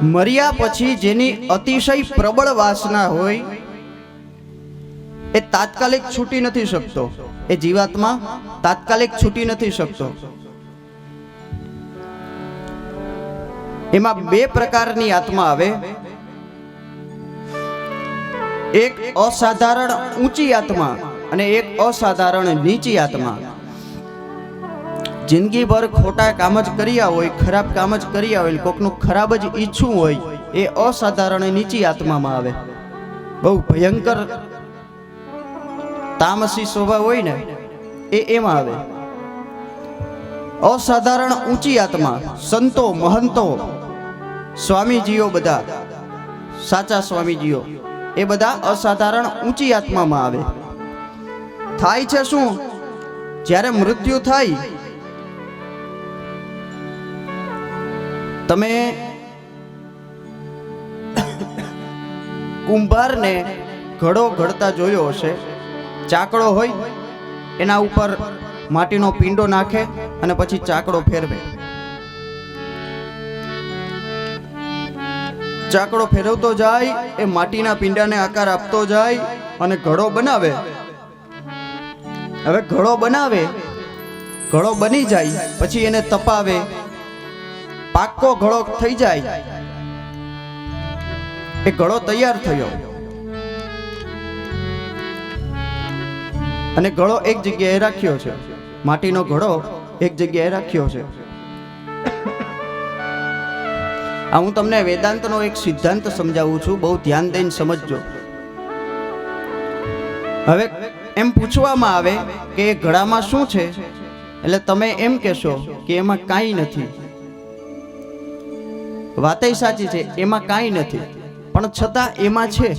મર્યા પછી જેની અતિશય પ્રબળ વાસના હોય એ તાત્કાલિક છૂટી નથી શકતો. એ જીવાત્મા તાત્કાલિક છૂટી નથી શકતો. એમાં બે પ્રકારની આત્મા આવે. એક અસાધારણ ઊંચી આત્મા અને એક અસાધારણ નીચી આત્મા. જિંદગીભર ખોટા કામ જ કર્યા હોય, ખરાબ કામ જ કર્યા હોય, કોકનું ખરાબ જ ઈચ્છવું હોય, એ અસાધારણ નીચી આત્મામાં આવે. બહુ ભયંકર તામસી સ્વભાવ હોય ને એ એમાં આવે. અસાધારણ ઊંચી આત્મા સંતો, મહંતો, સ્વામીજીઓ, બધા સાચા સ્વામીજીઓ, એ બધા અસાધારણ ઊંચી આત્મામાં આવે. થાય છે શું? જ્યારે મૃત્યુ થાય, તમે કુંભારને ઘડો ઘડતા જોયો હશે. ચાકડો હોય, એના ઉપર માટીનો પીંડો નાખે અને પછી ચાકડો ફેરવે. ચાકડો ફેરવતો જાય, એ માટીના પીંડાને આકાર આપતો જાય અને ઘડો બનાવે. હવે ઘડો બનાવે, ઘડો બની જાય પછી એને તપાવે, પાક્કો ઘડો થઈ જાય, એ ઘડો તૈયાર થયો અને ઘડો એક જગ્યાએ રાખ્યો છે. માટીનો ઘડો એક જગ્યાએ રાખ્યો છે. આ હું તમને વેદાંતનો એક સિદ્ધાંત સમજાવું છું, બહુ ધ્યાન દઈને સમજજો. હવે એમ પૂછવામાં આવે કે એ ઘડામાં શું છે, એટલે તમે એમ કહેશો કે એમાં કાંઈ નથી. વાતય સાચી છે, એમાં કાંઈ નથી, પણ છતાં એમાં છે.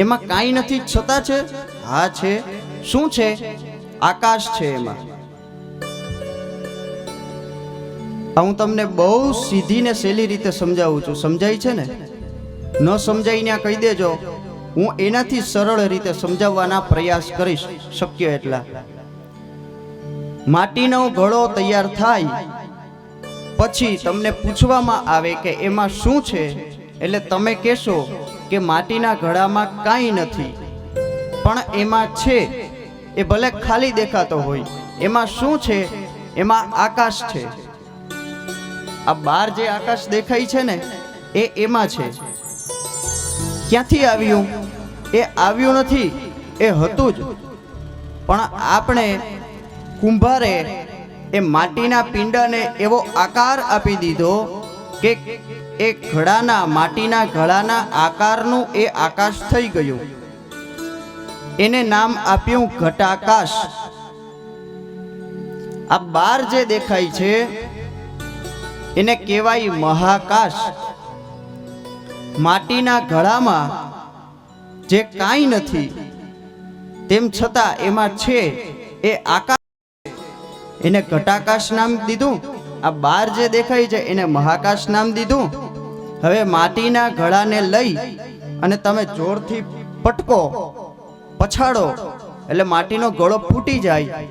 એમાં કાંઈ નથી છતાં છે. હા છે. શું છે? આકાશ છે એમાં. હું તમને બહુ સીધી ને સહેલી રીતે સમજાવું છું. સમજાય છે ને? ન સમજાય ત્યાં કહી દેજો, હું એનાથી સરળ રીતે સમજાવવાના પ્રયાસ કરીશ શક્ય એટલા. માટીનો ઘડો તૈયાર થાય પછી તમને પૂછવામાં આવે કે એમાં શું છે, એટલે તમે કહેશો કે માટીના ઘડામાં કાંઈ નથી, પણ એમાં છે. એ ભલે ખાલી દેખાતો હોય. એમાં શું છે? એમાં આકાશ છે. આ બહાર જે આકાશ દેખાય છે ને એ એમાં છે. ક્યાંથી આવ્યું? એ આવ્યું નથી, એ હતું જ. પણ આપણે કુંભારે એ માટીના પિંડાને એવો આકાર આપી દીધો કે એ ઘડાના, માટીના ઘડાના આકારનું એ આકાશ થઈ ગયું. એને નામ આપ્યું ઘટાકાશ. આ બહાર જે દેખાય છે એને કહેવાય મહાકાશ. માટીના ઘડામાં જે કાંઈ નથી તેમ છતાં એમાં છે એ આકાશ, એને ઘટાકાશ નામ દીધું. આ બહાર જે દેખાય છે એને મહાકાશ નામ દીધું. હવે માટીના ઘડાને લઈ અને તમે જોરથી પટકો, પછાડો, એટલે માટીનો ઘડો ફૂટી જાય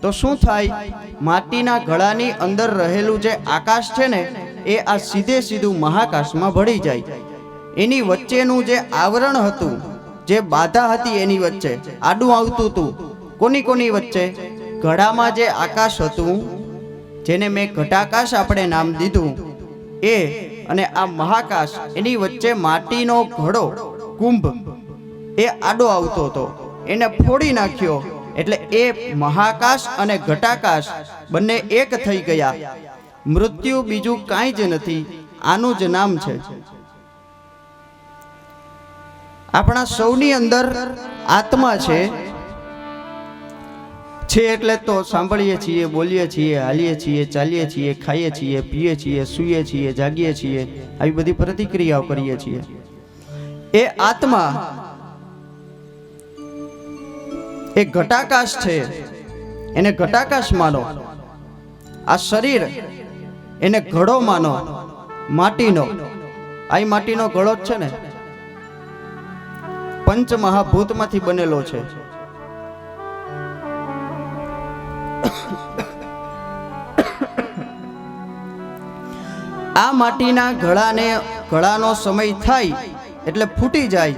તો શું થાય? માટીના ઘડાની અંદર રહેલું જે આકાશ છે ને એ આ સીધે સીધું મહાકાશમાં ભળી જાય. એની વચ્ચેનું જે આવરણ હતું, જે બાધા હતી એની વચ્ચે આડું આવતું હતું. કોની કોની વચ્ચે? ઘડામાં જે આકાશ હતું, જેને મેં ઘટાકાશ આપણે નામ દીધું, એ અને આ મહાકાશ, એની વચ્ચે માટીનો ઘડો, કુંભ, એ આડો આવતો હતો. એને ફોડી નાખ્યો એટલે એ મહાકાશ અને ઘટાકાશ બંને એક થઈ ગયા. મૃત્યુ બીજું કાંઈ જ નથી, આનું જ નામ છે. આપણા સૌની અંદર આત્મા છે એટલે તો સાંભળીએ છીએ, બોલીએ છીએ, હાલીએ છીએ, ચાલીએ છીએ, ખાઈએ છીએ, પીએ છીએ, સૂઈએ છીએ, જાગીએ છીએ, આવી બધી પ્રતિક્રિયાઓ કરીએ છીએ. એ આત્મા એ ઘટાકાશ છે, એને ઘટાકાશ માનો. આ શરીર એને ઘડો માનો, માટીનો. આ માટીનો ઘડો જ છે ને, પંચ મહાભૂતમાંથી બનેલો છે. આ માટીના ઘડાનો સમય થાય એટલે ફૂટી જાય.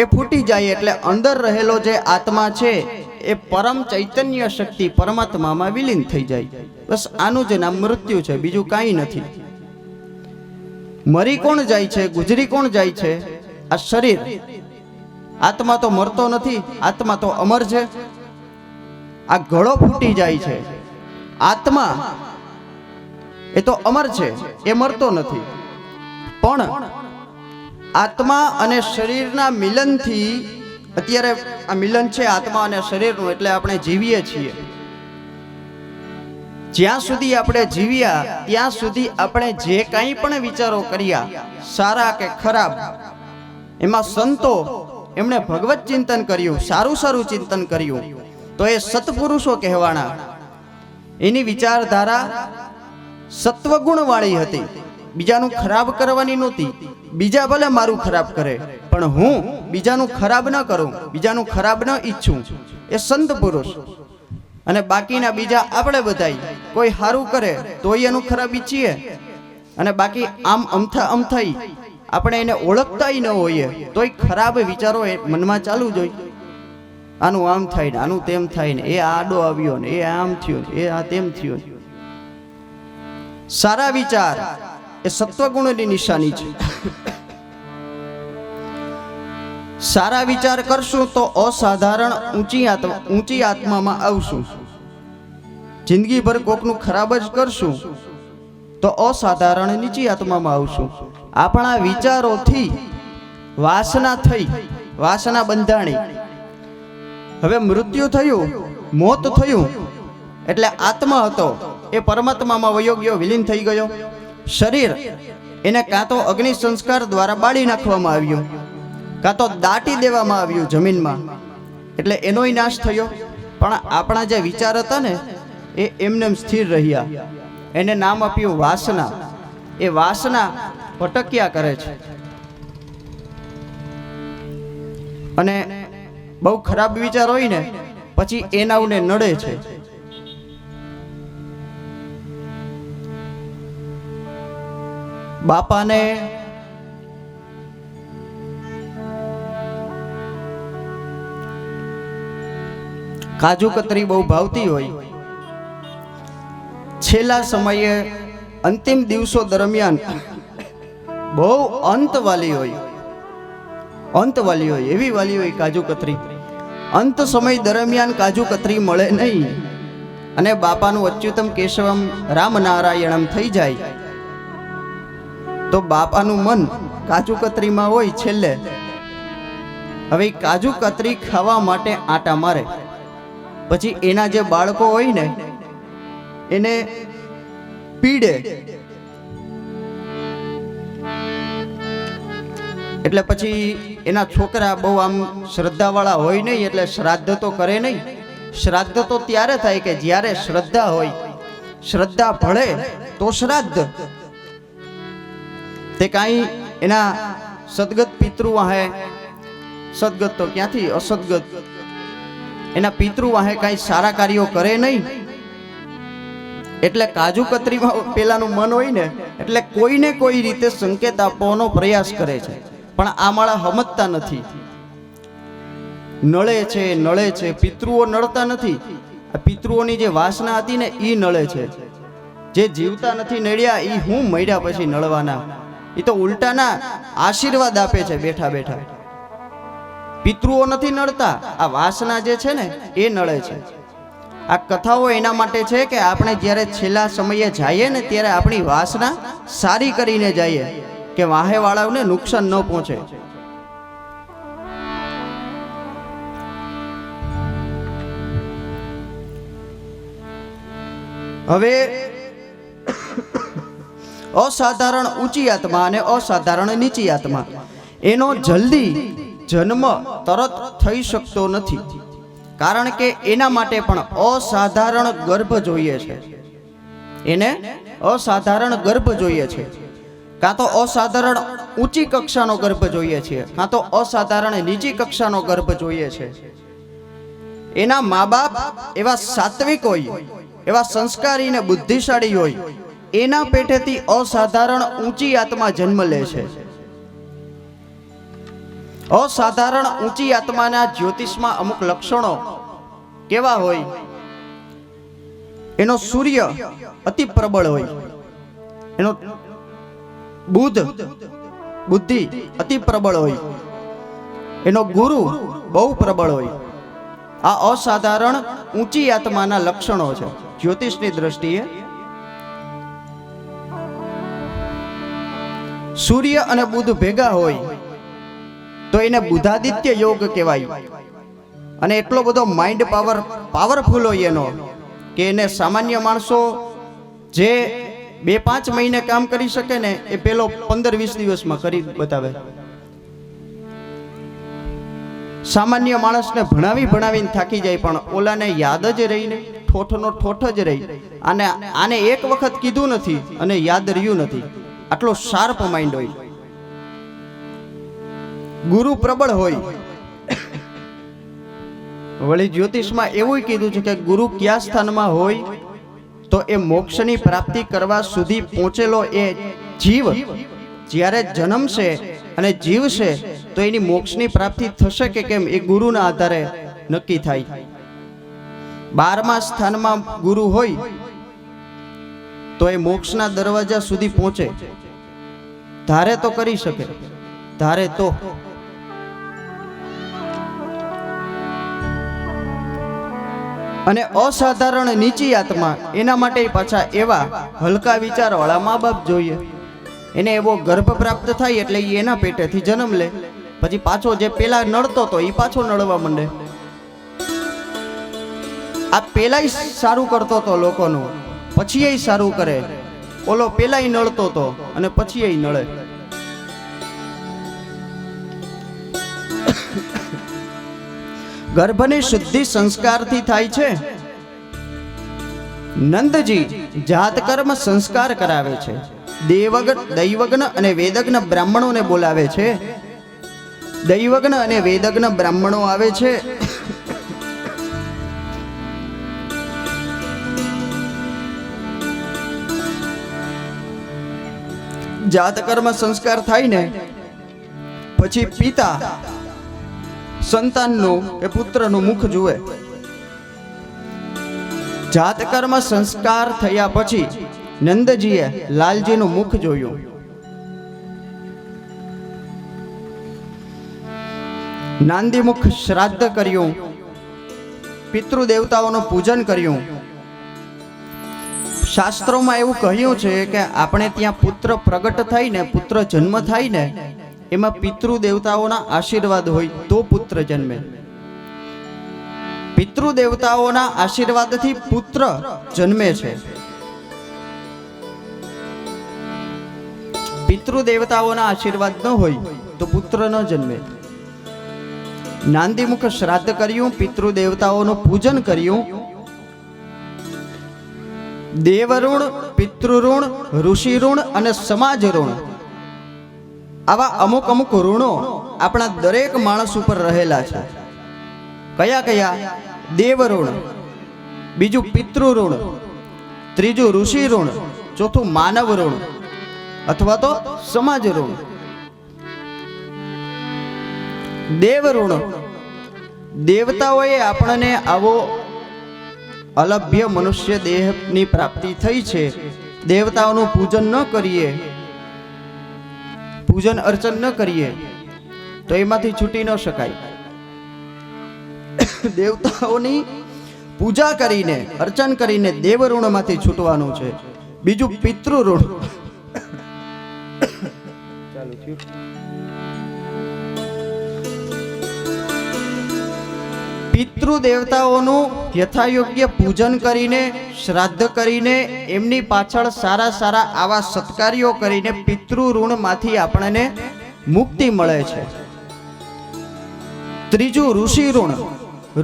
એ ફૂટી જાય એટલે અંદર રહેલો જે આત્મા છે એ પરમ ચૈતન્ય શક્તિ પરમાત્મામાં વિલીન થઈ જાય. બસ આનું જ નામ મૃત્યુ છે, બીજું કાંઈ નથી. મરી કોણ જાય છે, ગુજરી કોણ જાય છે? આ શરીર. આત્મા તો મરતો નથી, આત્મા તો અમર છે. આ ઘડો ફૂટી જાય છે, આત્મા એ તો અમર છે, એ મરતો નથી. પણ આત્મા અને શરીરના મિલનથી, અત્યારે આ મિલન છે આત્મા અને શરીરનું, એટલે આપણે જીવીએ છીએ. જ્યાં સુધી આપણે જીવ્યા ત્યાં સુધી આપણે જે કાંઈ પણ વિચારો કર્યા, સારા કે ખરાબ, એમાં સંતો એમણે ભગવત ચિંતન કર્યું, સારું સારું ચિંતન કર્યું, તો એ સત્પુરુષો કહેવાના. એની વિચારધારા સત્વગુણ વાળી હતી, બીજાનું ખરાબ કરવાની નહોતી. બીજા ભલે મારું ખરાબ કરે, પણ હું બીજાનું ખરાબ ન કરું, બીજાનું ખરાબ ન ઈચ્છું, એ સંત પુરુષ. અને બાકીના બીજા આપણે બધાય કોઈ સારું કરે તોય એનું ખરાબ ઈચ્છીએ, અને બાકી આમ અમથાઈ આપણે એને ઓળખતાય ન હોઈએ તોય ખરાબ વિચારો એ મનમાં ચાલુ જ હોય. આનું આમ થાય ને, આનું તેમ થાય ને, એ આડો આવ્યો ને, એ આમ થયો ને, એ આ તેમ થયો. સારા વિચાર એ સત્વગુણની નિશાની છે. સારા વિચાર કરશું તો અસાધારણ ઊંચી આત્મામાં આવશું. જિંદગીભર કોકનું ખરાબ જ કરશું તો અસાધારણ નીચી આત્મામાં આવશું. આપણા વિચારોથી વાસના થઈ, વાસના બંધાણી. હવે મૃત્યુ થયું, મોત થયું, એટલે આત્મા હતો એ પરમાત્મામાં વયો ગયો, વિલીન થઈ ગયો. શરીર એને કાં તો અગ્નિ સંસ્કાર દ્વારા બાળી નાખવામાં આવ્યું, કાં તો દાટી દેવામાં આવ્યું જમીનમાં, એટલે એનોય નાશ થયો. પણ આપણા જે વિચાર હતા ને એ એમને સ્થિર રહ્યા. એને નામ આપ્યું વાસના. એ વાસના ભટક્યા કરે છે અને બહુ ખરાબ વિચાર હોય ને પછી એનાને નડે છે. બાપાને કાજુ કતરી બહુ ભાવતી હોય. છેલ્લા સમયે અંતિમ દિવસો દરમિયાન બહુ અંતવાલી હોય, એવી વાલી હોય કાજુ કતરી. અંત સમય દરમિયાન કાજુ કતરી મળે નહીં અને બાપાનું અચ્યુતમ કેશવમ રામનારાયણમ થઈ જાય તો બાપાનું મન કાજુ કતરીમાં હોય છેલ્લે. હવે કાજુ કતરી ખાવા માટે આટા મારે. પછી એના જે બાળકો હોય ને એને પીડે, એટલે પછી એના છોકરા બહુ આમ શ્રદ્ધાવાળા હોય નહીં, એટલે શ્રાદ્ધ તો કરે નહીં. શ્રાદ્ધ તો ત્યારે થાય કે જ્યારે શ્રદ્ધા હોય. શ્રદ્ધા ભળે તો શ્રાદ્ધ. તે કાંઈ એના સદગત પિતૃ વાહે, સદગત તો ક્યાંથી, અસદગત એના પિતૃ વાહે કાંઈ સારા કાર્યો કરે નહીં. એટલે કાજુ કતરીમાં પેલાનું મન હોય ને એટલે કોઈને કોઈ રીતે સંકેત આપવાનો પ્રયાસ કરે છે, પણ આ માળા સમજતા નથી. નળે છે, પિતૃઓ નળતા નથી. આ પિતૃઓની જે વાસના હતી ને એ નળે છે. જે જીવતા નથી નડ્યા એ હું મર્યા પછી નળવાના. એ તો ઉલટાના આશીર્વાદ આપે છે બેઠા બેઠા. પિતૃઓ નથી નડતા, આ વાસના જે છે ને એ નળે છે. આ કથાઓ એના માટે છે કે આપણે જ્યારે છેલ્લા સમયે જઈએ ને ત્યારે આપણી વાસના સારી કરીને જઈએ કે વાહેવાળાઓને નુકસાન ન પહોંચે. હવે અસાધારણ ઊંચી આત્મા અને અસાધારણ નીચી આત્મા, એનો જલ્દી જન્મ તરત થઈ શકતો નથી. કારણ કે એના માટે પણ અસાધારણ ગર્ભ જોઈએ છે. એને અસાધારણ ગર્ભ જોઈએ છે. કાં તો અસાધારણ ઊંચી કક્ષાનો ગર્ભ જોઈએ છે, કાં તો અસાધારણ નીચી કક્ષાનો ગર્ભ જોઈએ છે. એના મા બાપ એવા સાત્વિક હોય, એવા સંસ્કારી ને બુદ્ધિશાળી હોય એના પેટેથી અસાધારણ ઊંચી આત્મા જન્મ લે છે. અસાધારણ ઊંચી આત્માના જ્યોતિષમાં અમુક લક્ષણો કેવા હોય? એનો સૂર્ય અતિ પ્રબળ હોય, એનો બુદ્ધિ અતિ પ્રબળ હોય, એનો ગુરુ બહુ પ્રબળ હોય. આ અસાધારણ ઊંચી આત્માના લક્ષણો છે જ્યોતિષની દ્રષ્ટિએ. સૂર્ય અને બુધ ભેગા હોય તો એને બુધાદિત્ય યોગ કહેવાય. અને એટલો બધો માઇન્ડ પાવરફુલ હોય એનો કે એને સામાન્ય માણસો જે 2-5 મહિને કામ કરી શકે ને એ પેલો 15-20 દિવસમાં કરી બતાવે. સામાન્ય માણસને ભણાવીને થાકી જાય, પણ ઓલાને યાદ જ રહીને ઠોઠનો ઠોઠ જ રહી. આને એક વખત કીધું નથી અને યાદ રહ્યું નથી. આટલો શાર્પ માઇન્ડ હોય. ગુરુ પ્રબળ હોય. વળી જ્યોતિષમાં એવું કીધું છે કે ગુરુ કયા સ્થાનમાં હોય તો એ મોક્ષની પ્રાપ્તિ કરવા સુધી પહોંચેલો એ જીવ જ્યારે જન્મશે અને જીવશે તો એની મોક્ષની પ્રાપ્તિ થશે કે કેમ એ ગુરુના આધારે નક્કી થાય. 12મા સ્થાનમાં ગુરુ હોય તો એ મોક્ષના દરવાજા સુધી પહોંચે. ધારે તો કરી શકે, ધારે તો. અને અસાધારણ નીચી આત્મા, એના માટે પાછા એવા હલકા વિચારવાળા મા બાપ જોઈએ. એને એવો ગર્ભ પ્રાપ્ત થાય એટલે એના પેટેથી જન્મ લે. પછી પાછો જે પેલા નડતો તો એ પાછો નડવા માંડે. આ પેલાય સારું કરતો તો લોકોનું, પછી એ સારું કરે. ઓલો પેલાય નડતો તો અને પછી એ નડે. ગર્ભની શુદ્ધિ સંસ્કારથી થાય છે. નંદજી જાતકર્મ સંસ્કાર કરાવે છે. દૈવજ્ઞ અને વેદજ્ઞ બ્રાહ્મણોને બોલાવે છે. દૈવજ્ઞ અને વેદજ્ઞ બ્રાહ્મણો આવે છે. જાતકર્મ સંસ્કાર થાય ને પછી પિતા સંતાનનું કે પુત્રનું મુખ જુએ. જાતકર્મ સંસ્કાર થયા પછી નંદજીએ લાલજીનું મુખ જોયું. નાંદીમુખ શ્રાદ્ધ કર્યું, પિતૃ દેવતાઓનું પૂજન કર્યું. શાસ્ત્રોમાં એવું કહ્યું છે કે આપણે ત્યાં પુત્ર પ્રગટ થાય ને, પુત્ર જન્મ થાય ને, એમાં પિતૃ દેવતાઓના આશીર્વાદ હોય તો પુત્ર જન્મે. પિતૃ દેવતાઓના આશીર્વાદથી પુત્ર જન્મે છે. પિતૃ દેવતાઓના આશીર્વાદ ન હોય તો પુત્ર ન જન્મે. નાંદીમુખ શ્રાદ્ધ કર્યું, પિતૃ દેવતાઓનું પૂજન કર્યું. દેવઋણ, પિતૃઋણ, ઋષિ ઋણ અને સમાજ ઋણ, આવા અમુક ઋણો આપણા દરેક માણસ ઉપર રહેલા છે. કયા કયા? દેવ ઋણ, બીજું પિતૃ ઋણ, ત્રીજું ઋષિ ઋણ, ચોથું માનવ ઋણ અથવા તો સમાજ ઋણ. દેવ ઋણ, દેવતાઓએ આપણને આવો અલભ્ય મનુષ્ય દેહની પ્રાપ્તિ થઈ છે. દેવતાઓનું પૂજન ન કરીએ, પૂજન અર્ચન ન કરીએ તો એમાંથી છૂટી ન શકાય. દેવતાઓની પૂજા કરીને, અર્ચન કરીને દેવ ઋણમાંથી છૂટવાનું છે. બીજું પિતૃ ઋણ. પિતૃ દેવતાઓનું યથાયોગ્ય પૂજન કરીને, શ્રાદ્ધ કરીને, એમની પાછળ સારા આવા સત્કાર્યો કરીને પિતૃ ઋણમાંથી આપણને મુક્તિ મળે છે. ત્રીજું ઋષિ ઋણ.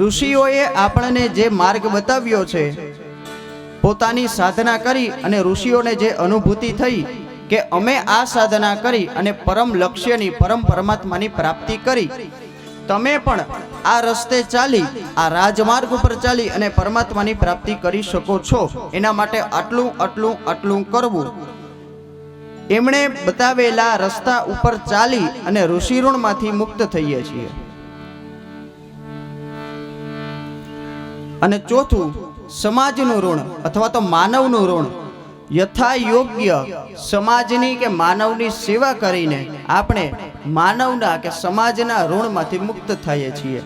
ઋષિઓએ આપણને જે માર્ગ બતાવ્યો છે, પોતાની સાધના કરી અને ઋષિઓને જે અનુભૂતિ થઈ કે અમે આ સાધના કરી અને પરમ લક્ષ્યની, પરમ પરમાત્માની પ્રાપ્તિ કરી, તમે પણ આ રસ્તે ચાલી, આ રાજમાર્ગ ઉપર ચાલી અને પરમાત્માની પ્રાપ્તિ કરી શકો છો. એના માટે આટલું આટલું આટલું કરવું. એમણે બતાવેલા રસ્તા ઉપર ચાલી અને ઋષિઋણમાંથી મુક્ત થઈએ છીએ. અને ચોથું, સમાજનું ઋણ અથવા તો માનવનું ઋણ. યથા યોગ્ય સમાજની કે માનવની સેવા કરીને આપણે માનવના કે સમાજના ઋણમાંથી મુક્ત થઈએ છીએ.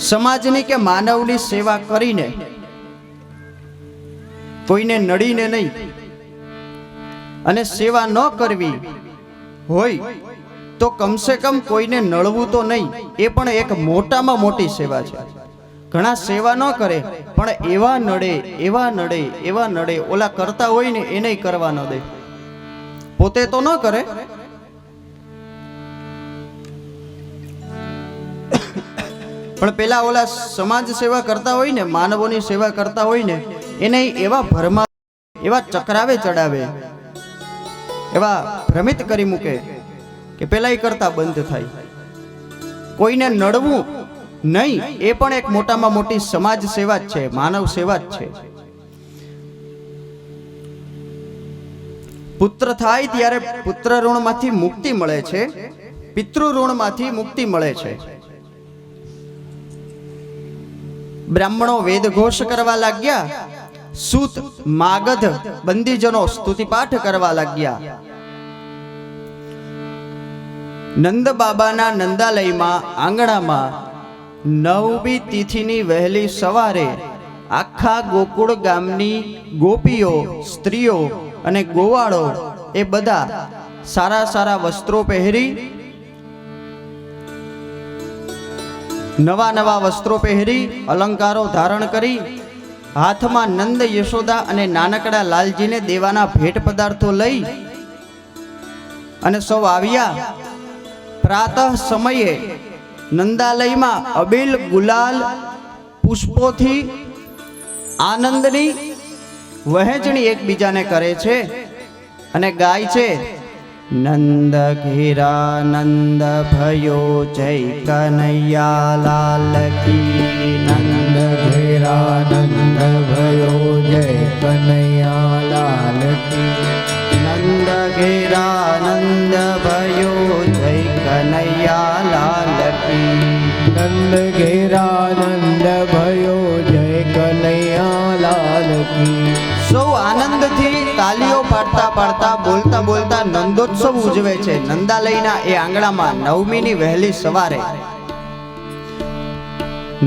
સમાજની કે માનવની સેવા કરીને, કોઈને નડીને નહીં, અને સેવા ન કરવી હોય તો કમસે કમ કોઈને નડવું તો નહીં. એ પણ એક મોટામાં મોટી સેવા છે. ઘણા સેવા ન કરે પણ એવા નડે એવા નડે એવા નડે, ઓલા કરતા હોય ને એને કરવા ન દે. પોતે તો ન કરે, પણ પેલા ઓલા સમાજ સેવા કરતા હોય ને, માનવોની સેવા કરતા હોય ને, એને એવા ભરમા, એવા ચક્રાવે ચડાવે, એવા ભ્રમિત કરી મૂકે કે પેલા કરતા બંધ થાય. કોઈને નડવું નહીં એ પણ એક મોટામાં મોટી સમાજ સેવા જ છે, માનવ સેવા જ છે. પુત્ર થાય ત્યારે પુત્ર ઋણમાંથી મુક્તિ મળે છે, પિતૃ ઋણમાંથી મુક્તિ મળે છે. બ્રાહ્મણો વેદ ઘોષ કરવા લાગ્યા, સૂત માગધ બંદીજનો સ્તુતિપાઠ કરવા લાગ્યા. નંદ બાબાના નંદાલયમાં આંગણામાં નવમી તિથિની વહેલી સવારે આખા ગોકુળ ગામની ગોપીઓ, સ્ત્રીઓ અને ગોવાળો એ બધા સારા સારા વસ્ત્રો પહેરી, નવા નવા વસ્ત્રો પહેરી, અલંકારો ધારણ કરી, હાથમાં નંદ યશોદા અને નાનકડા લાલજીને દેવાના ભેટ પદાર્થો લઈ અને સૌ આવ્યા. પ્રાતઃ સમયે નંદાલયમાં અબીલ ગુલાલ પુષ્પોથી આનંદની વહેંચણી એકબીજાને કરે છે અને ગાય છે, નંદ ઘેરા નંદ ભયો જય કનૈયા લાલ કી. નંદ ઘેરા નંદ ભયો જય કનૈયા લાલ કી. નંદ ઘેરા નંદ ભયો જય કનૈયા લાલ કી. નંદ ઘેરા નંદ ભયો જય કનૈયા લાલ કી. સૌ આનંદથી તાલીઓ પાડતા પાડતા, બોલતા બોલતા નંદોત્સવ ઉજવે છે નંદાલયના એ આંગણામાં નવમીની વહેલી સવારે.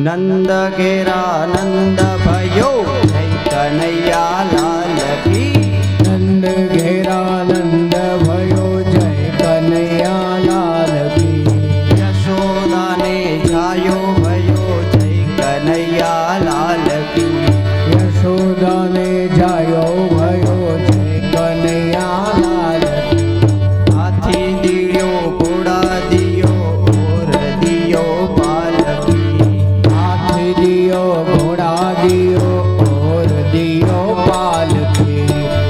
નંદ ઘેરા નંદ ભયો જય કનૈયા લાલ કી. નંદ ઘેરા નંદ ભયો જય કનૈયા લાલ કી. યશોદાને જાયો ભયો જય કનૈયા લાલ કી. યશોદાને જાયો ભયો જય કનૈયા લાલ કી. હાથી દિયો ઘોડા દિયો ઓર દિયો પાલકી. હાથી દિયો ઘોડા દિયો ઓર દિયો પાલકી.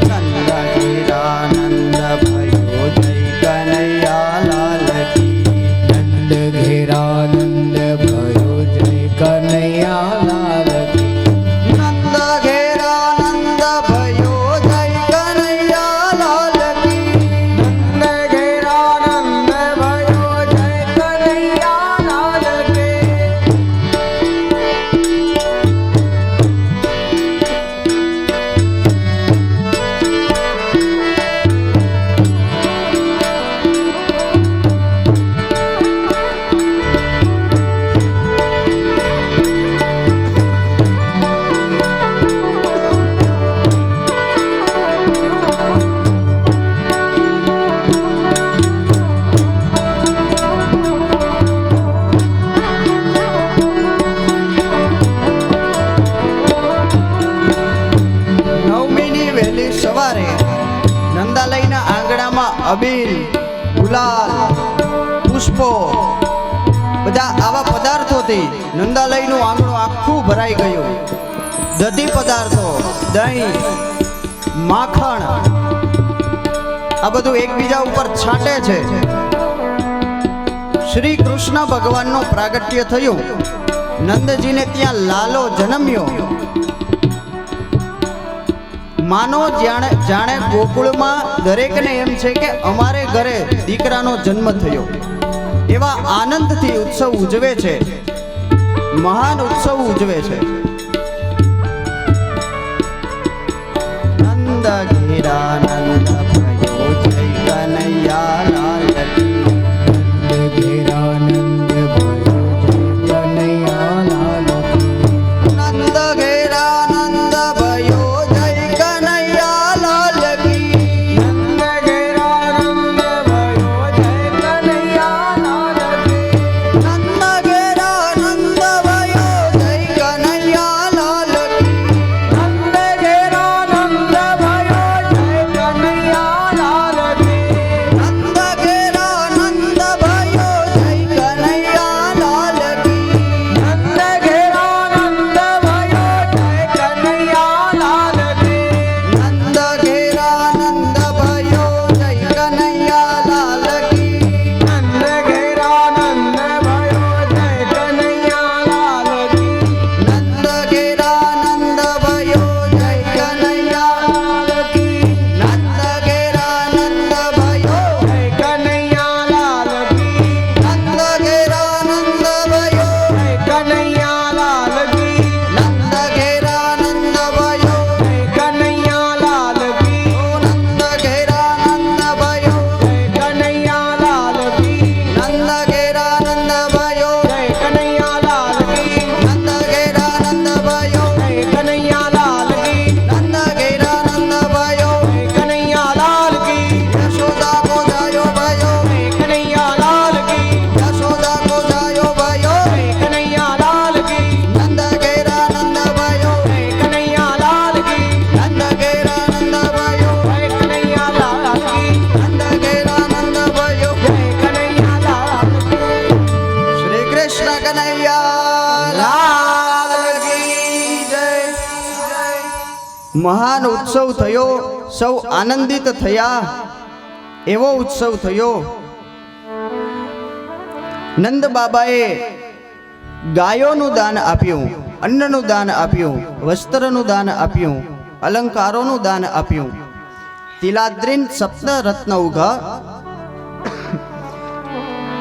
નંદ ઘેરા નંદ ભયો જય કનૈયા લાલ કી. નંદ ઘેરા નંદ ભયો જય કનૈયા લાલ કી. નંદ ઘેરા નંદ ભયો જય કનૈયા લાલ કી. નંદ ઘેરા નંદ ભયો જય કનૈયા લાલ કી. નવમીની વહેલી સવારે નંદાલયના આંગણામાં અબીલ, ગુલાલ, પુષ્પો, બધા આવા પદાર્થોથી નંદાલયનું આંગણું આખું ભરાઈ ગયું. દધી પદાર્થો, દહીં, માખણ, આ બધું એકબીજા ઉપર છાંટે છે. શ્રી કૃષ્ણ ભગવાનનું પ્રાગટ્ય થયું. નંદજીને ત્યાં લાલો જન્મ્યો. માનો જાણે ગોકુળમાં દરેકને એમ છે કે અમારે ઘરે દીકરાનો જન્મ થયો. એવા આનંદથી ઉત્સવ ઉજવે છે, મહાન ઉત્સવ ઉજવે છે. નંદ ઘેરા નંદ ભયો જય કનૈયા લાલ કી. નંદ ઘેરા નંદ ભયો જય કનૈયા લાલ કી. નંદ ઘેરા નંદ ભયો જય કનૈયા લાલ કી. નંદ ઘેરા નંદ ભયો જય કનૈયા લાલ કી. નંદ ઘેરા નંદ ભયો જય કનૈયા લાલ કી. નંદ ઘેરા નંદ ભયો જય કનૈયા લાલ કી. નંદ ઘેરા નંદ ભયો જય કનૈયા લાલ કી. નંદ ઘેરા નંદ ભયો જય કનૈયા લાલ કી. નંદ ઘેરા નંદ ભયો જય કનૈયા લાલ કી. નંદ ઘેરા નંદ ભયો જય કનૈયા લાલ કી. નંદ ઘેરા નંદ ભયો જય કનૈયા લાલ કી. નંદ ઘેરા નંદ ભયો જય કનૈયા લાલ કી. નંદ ઘેરા નંદ ભયો જય કનૈયા લાલ કી. નંદ ઘેરા નંદ ભયો જય કનૈયા લાલ કી. નંદ ઘેરા નંદ ભયો જય કનૈયા લાલ કી. નંદ ઘેરા નંદ ભયો જય કનૈયા લાલ કી. નંદ ઘેરા નંદ ભયો જય કનૈયા લાલ કી. નંદ ઘેરા નંદ ભયો જય કનૈયા લાલ કી. યશોદા કો જાયો ભયો જય કનૈયા લાલ કી. યશોદા કો જાયો ભયો જય કનૈયા લાલ કી. નંદ ઘેરા નંદ ભયો જય કનૈયા લાલ કી. નંદ ઘેરા નંદ ભયો જય કનૈયા લાલ કી. નંદ ઘેરા નંદ ભયો જય કનૈયા લાલ કી. શ્રી કૃષ્ણ કનૈયા લાલ કી જય. મહાન ઉત્સવ થયો, સૌ આનંદિત થયા. એવો ઉત્સવ થયો. નંદ બાબાએ ગાયોનું દાન આપ્યું, અન્નનું દાન આપ્યું, વસ્ત્રનું દાન આપ્યું, અલંકારોનું દાન આપ્યું. તિલાદ્રીન સપ્ત રત્ન ઉઘા.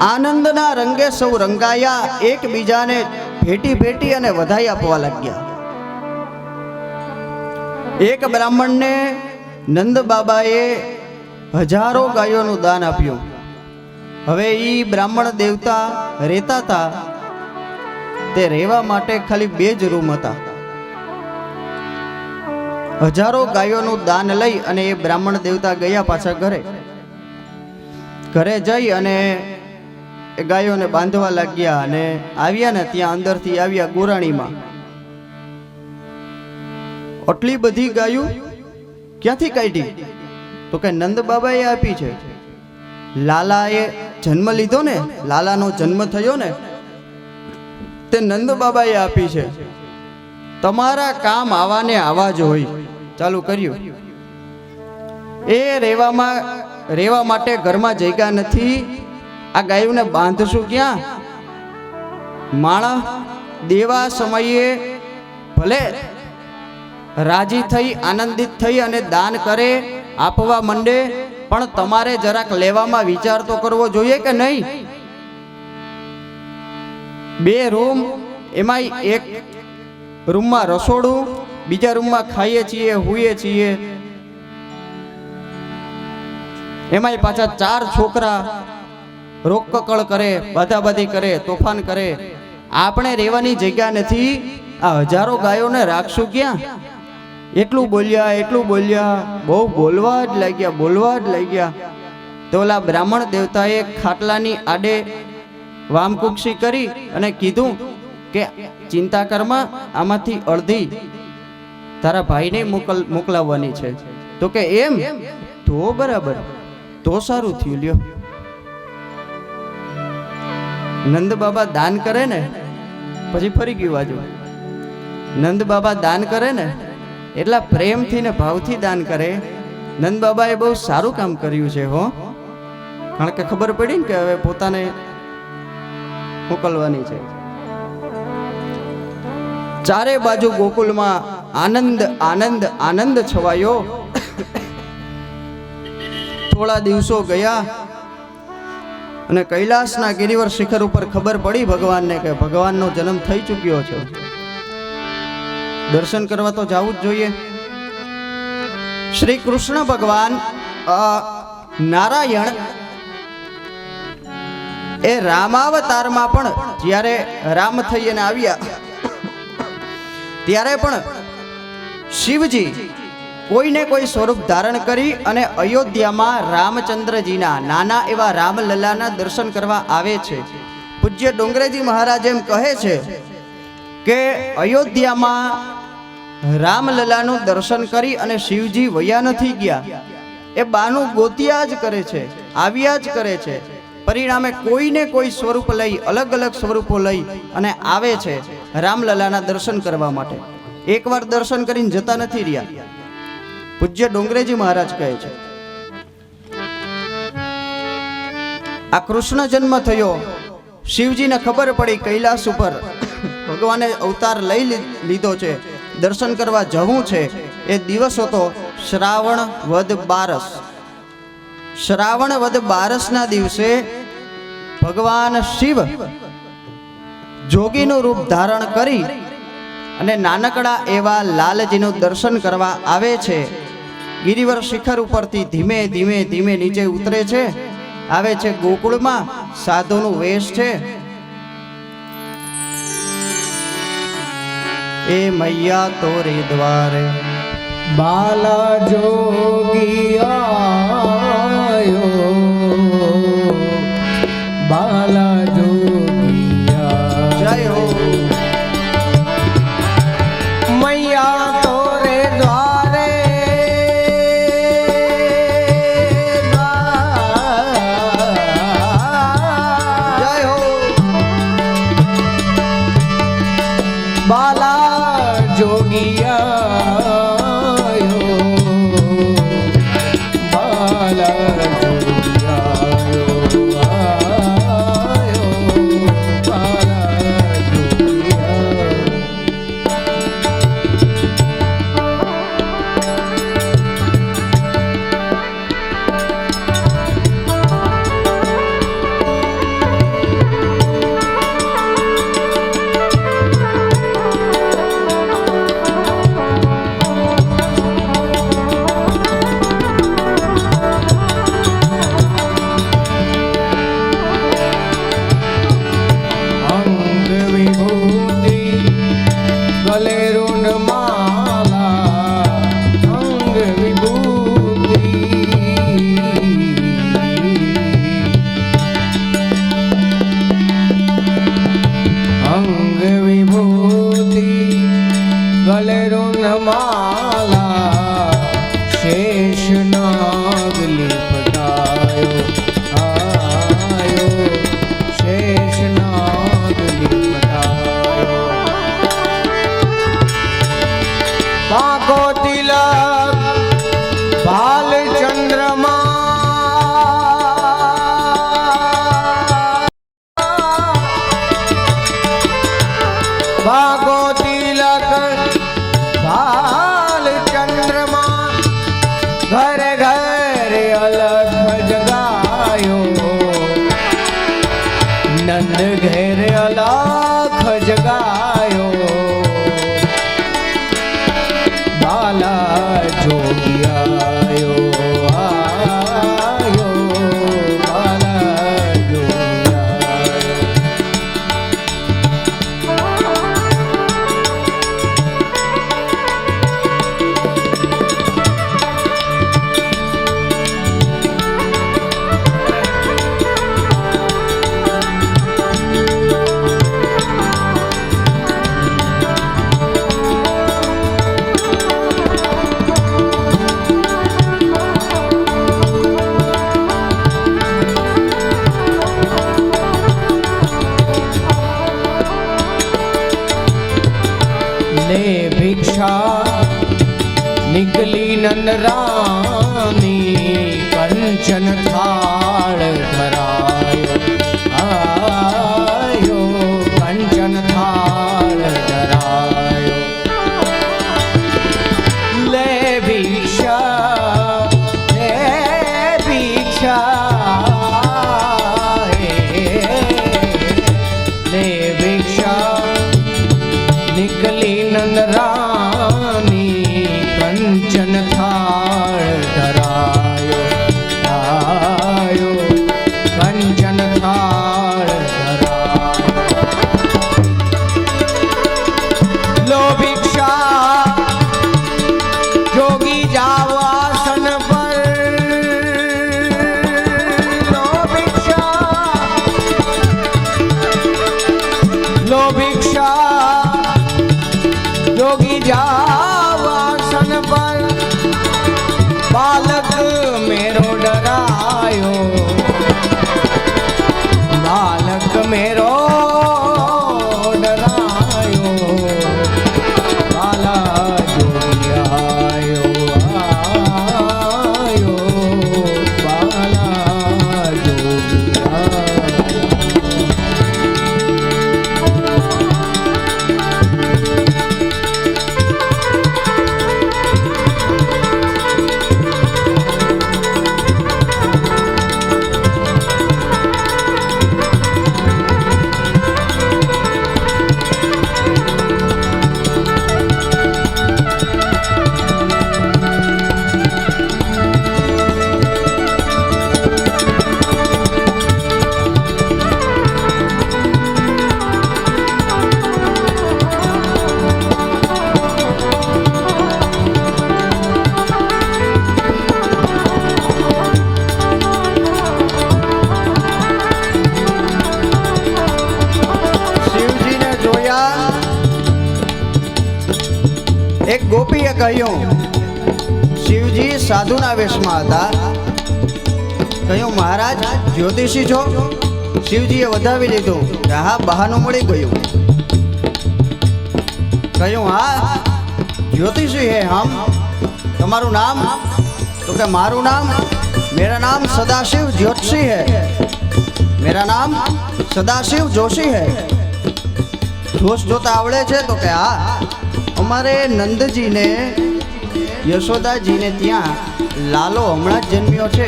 આનંદના રંગે સૌ રંગાયા. એકબીજાને ભેટી ભેટી અને વધાઈ આપવા લાગ્યા. એક બ્રાહ્મણને નંદ બાબાએ હજારો ગાયોનું દાન આપ્યું. હવે ઈ બ્રાહ્મણ દેવતા રહેતા હતા, તે રહેવા માટે ખાલી 2 જ રૂમ હતા. હજારો ગાયોનું દાન લઈ અને એ બ્રાહ્મણ દેવતા ગયા પાછા ઘરે જઈ અને એ ગાયોને બાંધવા લાગ્યા. અને આવ્યા ને ત્યાં અંદરથી આવ્યા ગોરાણીમાં. આટલી બધી ગાયો ક્યાંથી કાઢી? તો કે નંદ બાબાએ આપી છે. લાલાએ જન્મ લીધો ને, લાલાનો જન્મ થયો ને, તે નંદ બાબાએ આપી છે. તમારા કામ આવા ને આવા જ હોય. ચાલુ કર્યું. એ રહેવા માટે ઘરમાં જગ્યા નથી. આ ગાયોને બાંધશું ક્યાં? માણસ દેવા સમયે ભલે રાજી થઈ, આનંદિત થઈ અને દાન કરે, આપવા માંડે, પણ તમારે જરાક લેવામાં વિચાર તો કરવો જોઈએ કે નહીં? 2 રૂમ, એમાં એક રૂમમાં રસોડું, બીજા રૂમમાં ખાઈએ છીએ, હુઈએ છીએ. એમાંય પાછા 4 છોકરા રોકકળ કરે, બાધાબાધી કરે, તોફાન કરે. આપણે રહેવાની જગ્યા નથી. આ હજારો ગાયોને રાખશું ક્યાં? એટલું બોલ્યા, બહુ બોલવા જ લાગ્યા. તો ઓલા બ્રાહ્મણ દેવતાએ ખાટલાની આડે વામકુક્ષી કરી અને કીધું કે ચિંતા કરમાં, આમાંથી અડધી તારા ભાઈને મોકલાવવાની છે. તો કે એમ? તો બરાબર, તો સારું થયું. લ્યો, નંદ બાબા દાન કરે ને પછી ફરી ગયું બાજુ. નંદ બાબા દાન કરે ને એટલા પ્રેમથી ને ભાવથી દાન કરે. નંદ બાબાએ બહુ સારું કામ કર્યું છે હો. કારણ કે ખબર પડી ને કે હવે પોતાને મોકલવાની છે. ચારે બાજુ ગોકુલમાં આનંદ આનંદ આનંદ છવાયો. થોડા દિવસો ગયા અને કૈલાસના ગિરિવર શિખર ઉપર ખબર પડી ભગવાનને કે ભગવાનનો જન્મ થઈ ચૂક્યો છે. દર્શન કરવા તો જવું જ જોઈએ. શ્રી કૃષ્ણ ભગવાન નારાયણ એ રામાવતારમાં પણ જ્યારે રામ થઈ અને આવ્યા ત્યારે પણ શિવજી કોઈને કોઈ સ્વરૂપ ધારણ કરી અને અયોધ્યામાં રામચંદ્રજીના નાના એવા રામલલ્લાના દર્શન કરવા આવે છે. પૂજ્ય ડોંગરેજી મહારાજ એમ કહે છે કે અયોધ્યામાં રામલલ્લાનું દર્શન કરી અને શિવજી વયા નથી ગયા. એ બાનું ગોતિયા જ કરે છે, આવ્યા જ કરે છે. પરિણામે કોઈને કોઈ સ્વરૂપ લઈ, અલગ અલગ સ્વરૂપો લઈ અને આવે છે રામલલ્લાના દર્શન કરવા માટે. એકવાર દર્શન કરીને જતા નથી રહ્યા. પૂજ્ય ડોંગરેજી મહારાજ કહે છે આ કૃષ્ણ જન્મ થયો, શિવજીને ખબર પડી કૈલાસ ઉપર ભગવાને અવતાર લઈ લીધો છે, દર્શન કરવા જવું છે. એ દિવસ હતો શ્રાવણ વદ 12. શ્રાવણ વદ 12ના દિવસે ભગવાન શિવ જોગીનું રૂપ ધારણ કરી અને નાનકડા એવા લાલજીનું દર્શન કરવા આવે છે. ગિરિવર શિખર ઉપરથી ધીમે ધીમે ધીમે નીચે ઉતરે છે, આવે છે ગોકુળમાં. સાધુનું વેશ છે. એ મૈયા તોરે દ્વારે બાલા જોગી આયો, બાલા જોગી જય હો. મૈયા તોરે દ્વારે જય હો. બાલા જોગી આયો, બાલા જોગી આયો, આયો, બાલા જોગી આયો. ભાગો તિલક ભાલ ચંદ્રમા, ઘરે ઘરે અલખ જગાયો, નંદ ઘેરે અલખ જગાયો, બાલા જોગિયાયો આયો, બાલા જોગિયાયો. ले भिक्षा निकली नंदरानी, कंचन थाल धरायो आयो, ભિક્ષા હે ભિક્ષા લે ભિક્ષા નીકળી નંદરાની કંચન થાળ ધરાયો આયો કંચન થાળ ધરાયો લો ભિક્ષા જોગી જાવ આસન પર લો ભિક્ષા જોગી જાવ આસન પર બાલક મેરો ડરાયો બાલક મેરો ડરાયો બાલા જોગી આયો બાલા જોગી આયો એક ગોપીએ કહ્યું, શિવજી સાધુના વેશમાં હતા. કહ્યું, મહારાજ જ્યોતિષી છો? શિવજીએ વધાવી લીધું કે હા, બહાનું મળી ગયું. કહ્યું, હા જ્યોતિષી હે હમ. તમારું નામ? તો કે મારું નામ, मेरा नाम सदाशिव ज्योतिषी है. मेरा नाम सदाशिव जोशी है. જોશ જોતા આવડે છે? તો કે હા, અમારે નંદજીને યશોદાજીને ત્યાં લાલો હમણાં જ જન્મ્યો છે,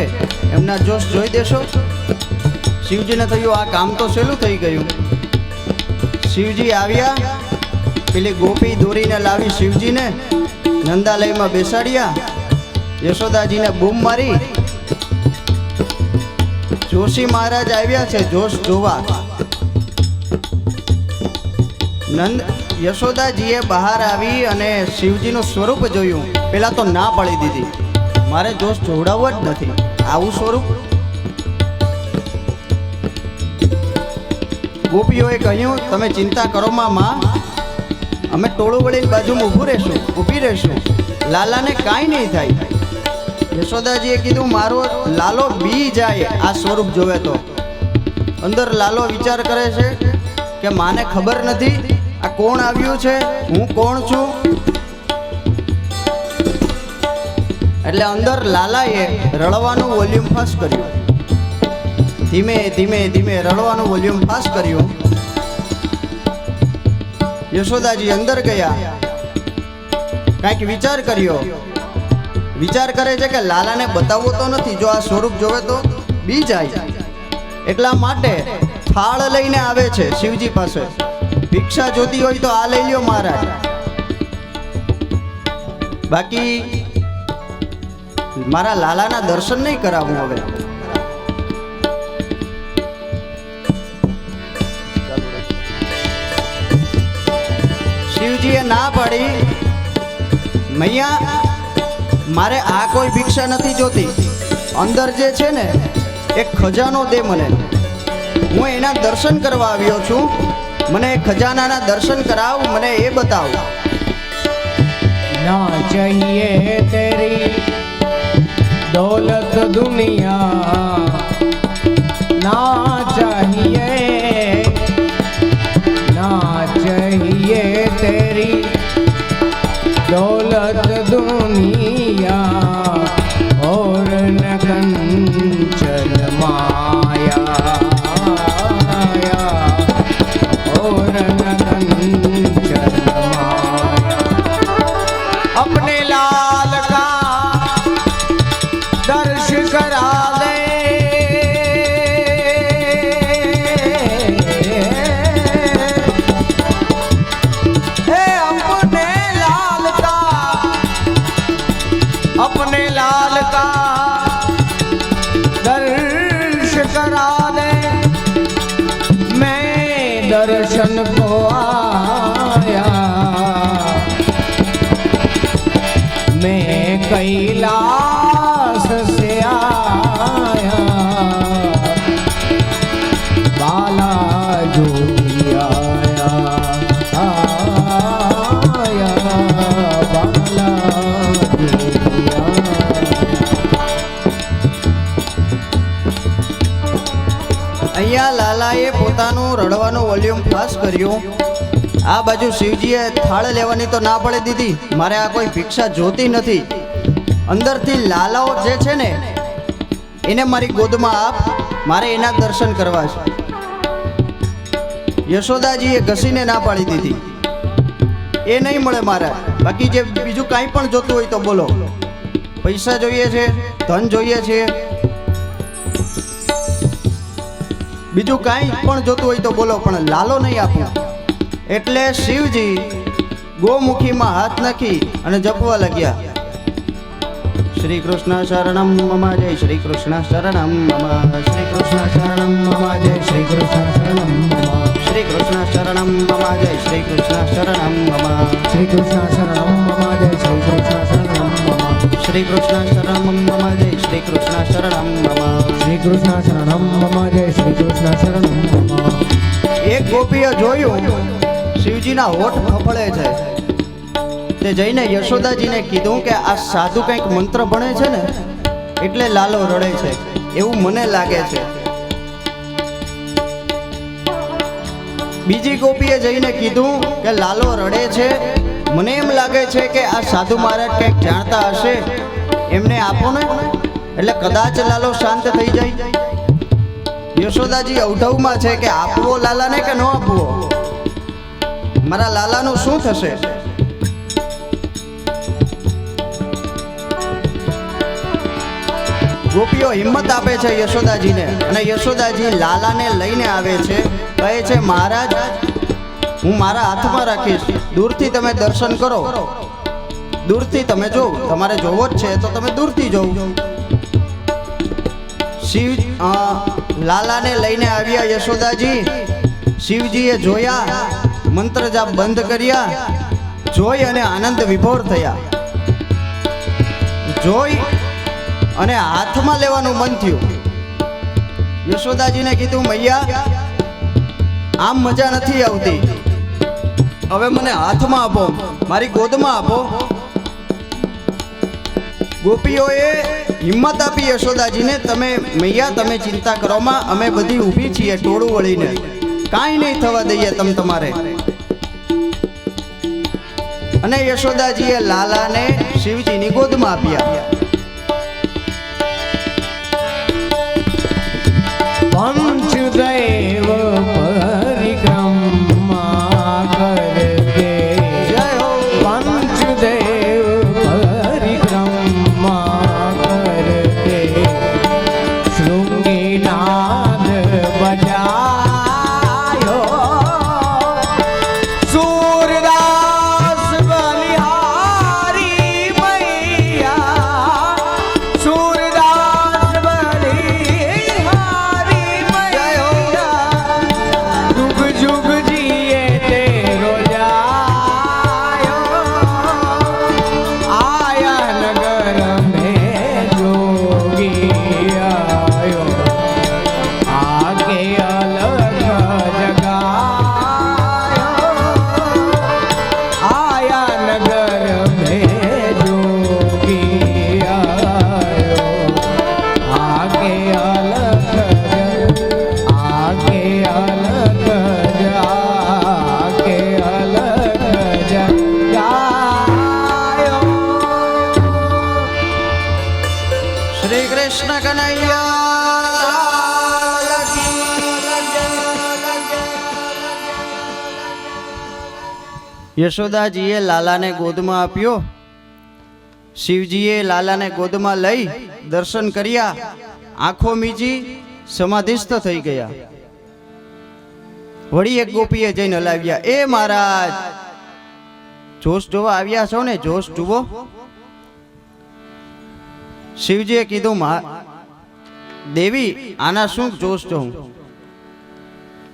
એમના જોશ જોઈ દેશો? શિવજીને થયું આ કામ તો સહેલું થઈ ગયું. શિવજી આવ્યા, પેલી ગોપી દોરીને લાવી શિવજીને નંદાલયમાં બેસાડ્યા. યશોદાજીને બૂમ મારી, જોશી મહારાજ આવ્યા છે જોશ જોવા. નંદ યશોદાજીએ બહાર આવી અને શિવજીનું સ્વરૂપ જોયું. પેલા તો ના પાડી દીધી, મારે જોશ જોવડાવવો જ નથી. આવું સ્વરૂપ? ગોપીઓએ કહ્યું, તમે ચિંતા કરો માં, અમે ટોળું વળીને બાજુમાં ઊભી રહેશું. લાલાને કાંઈ નહીં થાય. યશોદાજીએ કીધું, મારો લાલો બી જાય આ સ્વરૂપ જોવે તો. અંદર લાલો વિચાર કરે છે કે માને ખબર નથી આ કોણ આવ્યું છે, હું કોણ છું. એટલે અંદર લાલાએ રડવાનું વોલ્યુમ ફાસ્ટ કર્યું. ધીમે ધીમે ધીમે રડવાનું વોલ્યુમ ફાસ્ટ કર્યું. યશોદાજી અંદર ગયા, કાંઈક વિચાર કર્યો. વિચાર કરે છે કે લાલાને બતાવવો તો નથી, જો આ સ્વરૂપ જોવે તો બી જાય. એટલા માટે થાળ લઈને આવે છે શિવજી પાસે. ભિક્ષા જોતી હોય તો આ લઈ લ્યો મહારાજ. બાકી મારા લાલાના દર્શન નહીં કરાવું હવે. શિવજીએ ના પાડી, મૈયા મારે આ કોઈ ભિક્ષા નથી જોતી. અંદર જે છે ને એક ખજાનો દે મને, હું એના દર્શન કરવા આવ્યો છું. મને ખજાનાના દર્શન કરાવ, મને એ બતાવ. ના ચાહિએ તેરી દौलत दुनिया, ना चाहिए तेरी दौलत दुनिया और न कंचन माया और न कंचन माया. अपने लाल का अपने लाल का दर्श करा दे, मैं दर्शन को आया, मैं कैलाश से आया, बाला जोगी आया, आया बाला जोगी आया। અહીંયા લાલાએ પોતાનું રડવાનું વોલ્યુમ ફાસ્ટ કર્યું. આ બાજુ શિવજીએ થાળ લેવાની તો ના પાડી દીધી. મારે આ કોઈ ભિક્ષા જોતી નથી. અંદરથી લાલાઓ જે છે ને એને મારી ગોદમાં આપ, મારે એના દર્શન કરવા છે. યશોદાજીએ ઘસીને ના પાડી દીધી. એ નહીં મળે મારે. બાકી જે બીજું કાંઈ પણ જોતું હોય તો બોલો. પૈસા જોઈએ છે, ધન જોઈએ છે, બીજું કાંઈ પણ જોતું હોય તો બોલો, પણ લાલો નહીં આપું. એટલે શિવજી ગોમુખીમાં હાથ નાખી અને જપવા લાગ્યા. શ્રી કૃષ્ણ શરણમ મમ જય શ્રી કૃષ્ણ શરણમ મમ શ્રી કૃષ્ણ શરણમ મમ જય શ્રી કૃષ્ણ શરણમ મમ શ્રી કૃષ્ણ શરણમ મમ જય શ્રી કૃષ્ણ શરણમ મમ શ્રી કૃષ્ણ શરણમ મમ જય શ્રી કૃષ્ણ શરણમ મમ શ્રી કૃષ્ણ શરણમ મમ જય શ્રી કૃષ્ણ શરણમ મમ શ્રી કૃષ્ણ શરણમ મમ જય શ્રી કૃષ્ણ શરણમ મમ. એક ગોપીએ જોયું શિવજીના હોઠ ફફળે છે. તે જઈને યશોદાજીને કીધું કે આ સાધુ કંઈક મંત્ર ભણે છે ને એટલે લાલો રડે છે એવું મને લાગે છે. બીજી ગોપીએ જઈને કીધું કે લાલો રડે છે, મને એમ લાગે છે કે આ સાધુ મહારાજ કંઈક જાણતા હશે, એમને આપો ને એટલે કદાચ લાલો શાંત થઈ જાય. યશોદાજી અવઢવમાં છે કે આપવો લાલાને કે ન આપવો, મારા લાલાનું શું થશે. ગોપીઓ હિંમત આપે છે યશોદાજીને અને યશોદાજી લાલાને લઈને આવે છે. કહે છે મહારાજ હું મારા હાથમાં રાખીશ, દૂરથી તમે દર્શન કરો, દૂરથી તમે જો, તમારે જોવો જ છે તો તમે દૂરથી જોવો. શિવ લાલાને લઈને આવ્યા યશોદાજી. શિવજીએ જોયા, મંત્ર જાપ બંધ કર્યા, જોઈ અને આનંદ વિભોર થયા. જોઈ અને હાથમાં લેવાનું મન થયું. યશોદાજીને કીધું મૈયા આમ મજા નથી આવતી, હવે મને હાથમાં આપો, મારી ગોદમાં આપો. ગોપીઓએ હિંમત આપી યશોદાજીને, તમે મૈયા તમે ચિંતા કરોમાં, અમે બધી ઊભી છીએ ટોળું વળીને, કાંઈ નહીં થવા દઈએ તમ તમારે. અને યશોદાજીએ લાલાને શિવજીની ગોદમાં આપ્યા. पंचदेव परिक्रमा करके, જય હો. पंचदेव परिक्रमा करके शृंगीनाद बजायो, सूरदास बलिहारी मैया, सूरदास बलिहारी जुग जुग जिए तेरो जायो, आया नगर में जोगी आयो, आगे अलग जगायो, आया नगर में जोगी आयो, आगे अलग आगे अलग जाके अलग जगायो. શ્રી કૃષ્ણ કનૈયા યશોદાજીએ લાલાને ગોદમાં આપ્યો. શિવજીએ લાલાને ગોદમાં લઈ દર્શન કર્યા, આંખો મીચી સમાધિસ્થ થઈ ગયા. વળી એક ગોપીએ જઈને હલાવ્યા. એ મહારાજ જોશ જોવા આવ્યા છો ને, જોશ જુઓ. શિવજીએ કીધું દેવી આના શું જોશ છો?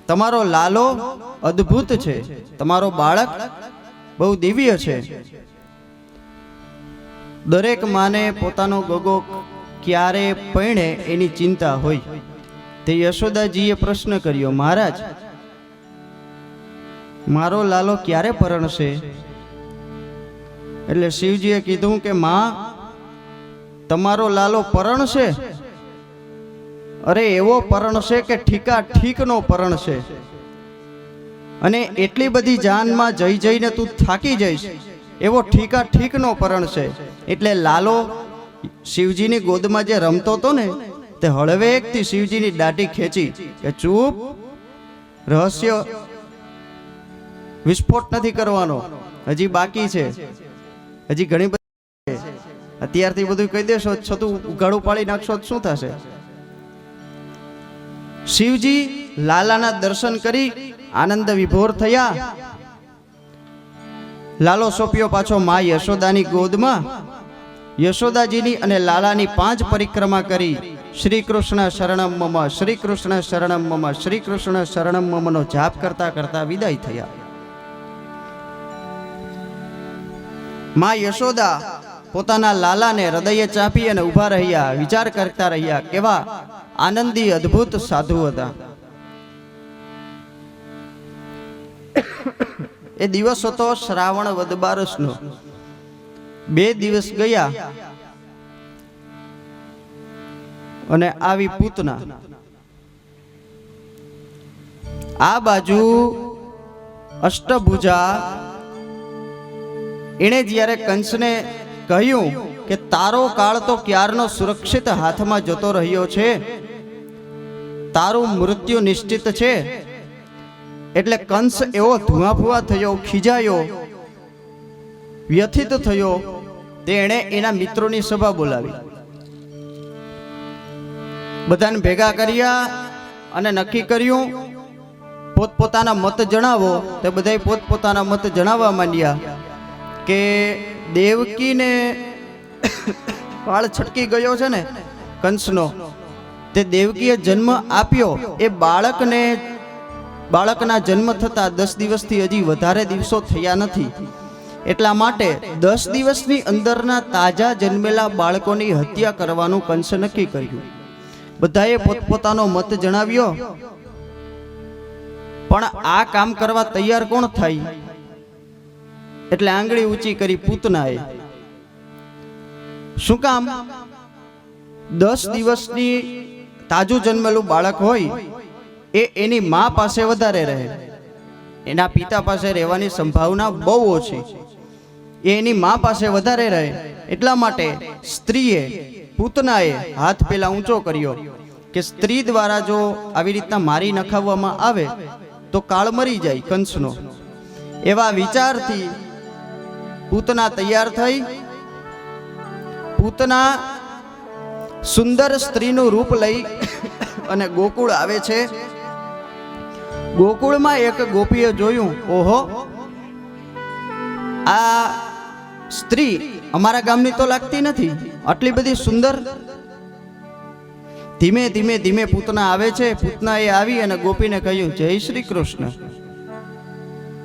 તમારો લાલો અદ્ભુત છે, તમારો બાળક બહુ દિવ્ય છે. દરેક માને પોતાનો ગગો ક્યારે પૈણે એની ચિંતા હોય. તે યશોદાજીએ પ્રશ્ન કર્યો, મહારાજ મારો લાલો ક્યારે પરણશે? એટલે શિવજીએ કીધું કે માં, તમારો લાલો પરણશે? અરે એવો પરણશે કે ઠીકા ઠીકનો પરણશે. અને એટલી બધી જાનમાં જઈ જઈને તું થાકી જઈશ એવો ઠીકા ઠીકનો પરણશે. એટલે લાલો શિવજીની ગોદમાં જે રમતો હતો ને, તે હળવેકથી શિવજીની દાઢી ખેંચી કે ચૂપ, રહસ્ય વિસ્ફોટ નથી કરવાનો, હજી બાકી છે, હજી ઘણી બધી. અત્યારથી બધું કહી દેશો છતું ઉઘાડું પાડી નાખશો શું થશે? શિવજી લાલાના દર્શન કરી આનંદ વિભોર થયા. લાલો સોંપ્યો પાછો મા યશોદાની ગોદમાં. યશોદાજીની અને લાલાની 5 પરિક્રમા કરી શ્રી કૃષ્ણ શરણમ મમ, શ્રી કૃષ્ણ શરણમ મમ, શ્રી કૃષ્ણ શરણમ મમનો જાપ કરતા કરતા વિદાય થયા. મા યશોદા પોતાના લાલાને હૃદયે ચાંપી અને ઊભા રહ્યા, વિચાર કરતા રહ્યા, કેવા આનંદી અદ્ભુત સાધુ હતા. એ દિવસ હતો શ્રાવણ વદ બારસનો. 2 દિવસ ગયા અને આવી પૂતના. આ બાજુ અષ્ટભુજા એણે જ્યારે કંસને કહ્યું કે તારો કાળ તો ક્યારનો સુરક્ષિત હાથમાં જતો રહ્યો છે, તારું મૃત્યુ નિશ્ચિત છે. એટલે કંસ એવો ધુઆફુઆ થયો, ખીજાયો, વ્યથિત થયો. તેણે એના મિત્રોની સભા બોલાવી, બધાને ભેગા કર્યા અને નક્કી કર્યું પોતપોતાના મત જણાવો. તે બધાએ પોતપોતાના મત જણાવવા માંડ્યા કે દેવકીને વાળ છટકી ગયો છે ને કંસનો, તે દેવકીએ જન્મ આપ્યો. એ બાળકના જન્મ થતા 10 દિવસથી હજી વધારે દિવસો થયા નથી. એટલા માટે 10 દિવસની અંદરના તાજા જન્મેલા બાળકોની હત્યા કરવાનું કંસે નક્કી કર્યું. બધાએ પોતપોતાનો મત જણાવ્યો. પણ આ કામ કરવા તૈયાર કોણ થાય? એટલે આંગળી ઊંચી કરી પૂતનાએ. શું કામ? 10 દિવસની તાજું જન્મેલું બાળક હોય એ એની મા પાસે વધારે રહે, એના પિતા પાસે રહેવાની સંભાવના બહુ ઓછી. એ એની મા પાસે વધારે રહે. એટલા માટે સ્ત્રીએ, પૂતનાએ હાથ પેલા ઊંચો કર્યો કે સ્ત્રી દ્વારા જો આવી રીતના મારી નખાવવામાં આવે તો કાળ મરી જાય કંસનો. એવા વિચારથી પૂતના તૈયાર થઈ. પૂતના સુંદર સ્ત્રીનું રૂપ લઈ અને ગોકુળ આવે છે. ગોકુળમાં એક ગોપીએ જોયું, ઓહો, આ સ્ત્રી અમારા ગામની તો લાગતી નથી, આટલી બધી સુંદર. ધીમે ધીમે ધીમે પૂતના આવે છે. પૂતનાએ આવી અને ગોપીને કહ્યું, જય શ્રી કૃષ્ણ.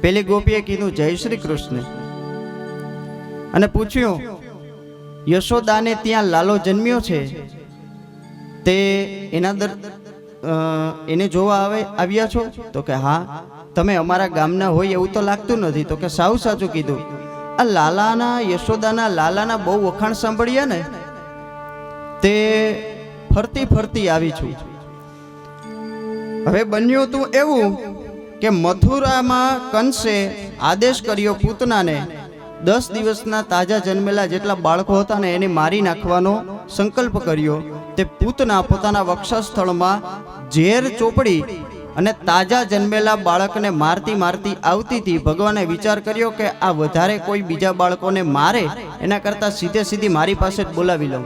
પેલી ગોપીએ કીધું, જય શ્રી કૃષ્ણ. અને પૂછ્યું, યશોદાને ત્યાં લાલો જન્મ્યો છે, તે એને જોવા આવ્યા છો? તો કે હા. તમે અમારા ગામના હોય એવું તો લાગતું નથી. તો કે સાવ સાચું કીધું. આ લાલાના, યશોદાના લાલાના બહુ વખાણ સાંભળ્યા ને, તે ફરતી ફરતી આવી છું. હવે બન્યું તું એવું કે મથુરામાં કંસે આદેશ કર્યો પૂતનાને, 10 દિવસના તાજા જન્મેલા જેટલા બાળકો હતા ને એને મારી નાખવાનો સંકલ્પ કર્યો. તે પૂતના પોતાના વક્ષસ્થળમાં ઝેર ચોપડી અને તાજા જન્મેલા બાળકને મારતી મારતી આવતી હતી. ભગવાને વિચાર કર્યો કે આ વધારે કોઈ બીજા બાળકોને મારે એના કરતાં સીધે સીધી મારી પાસે જ બોલાવી લઉં.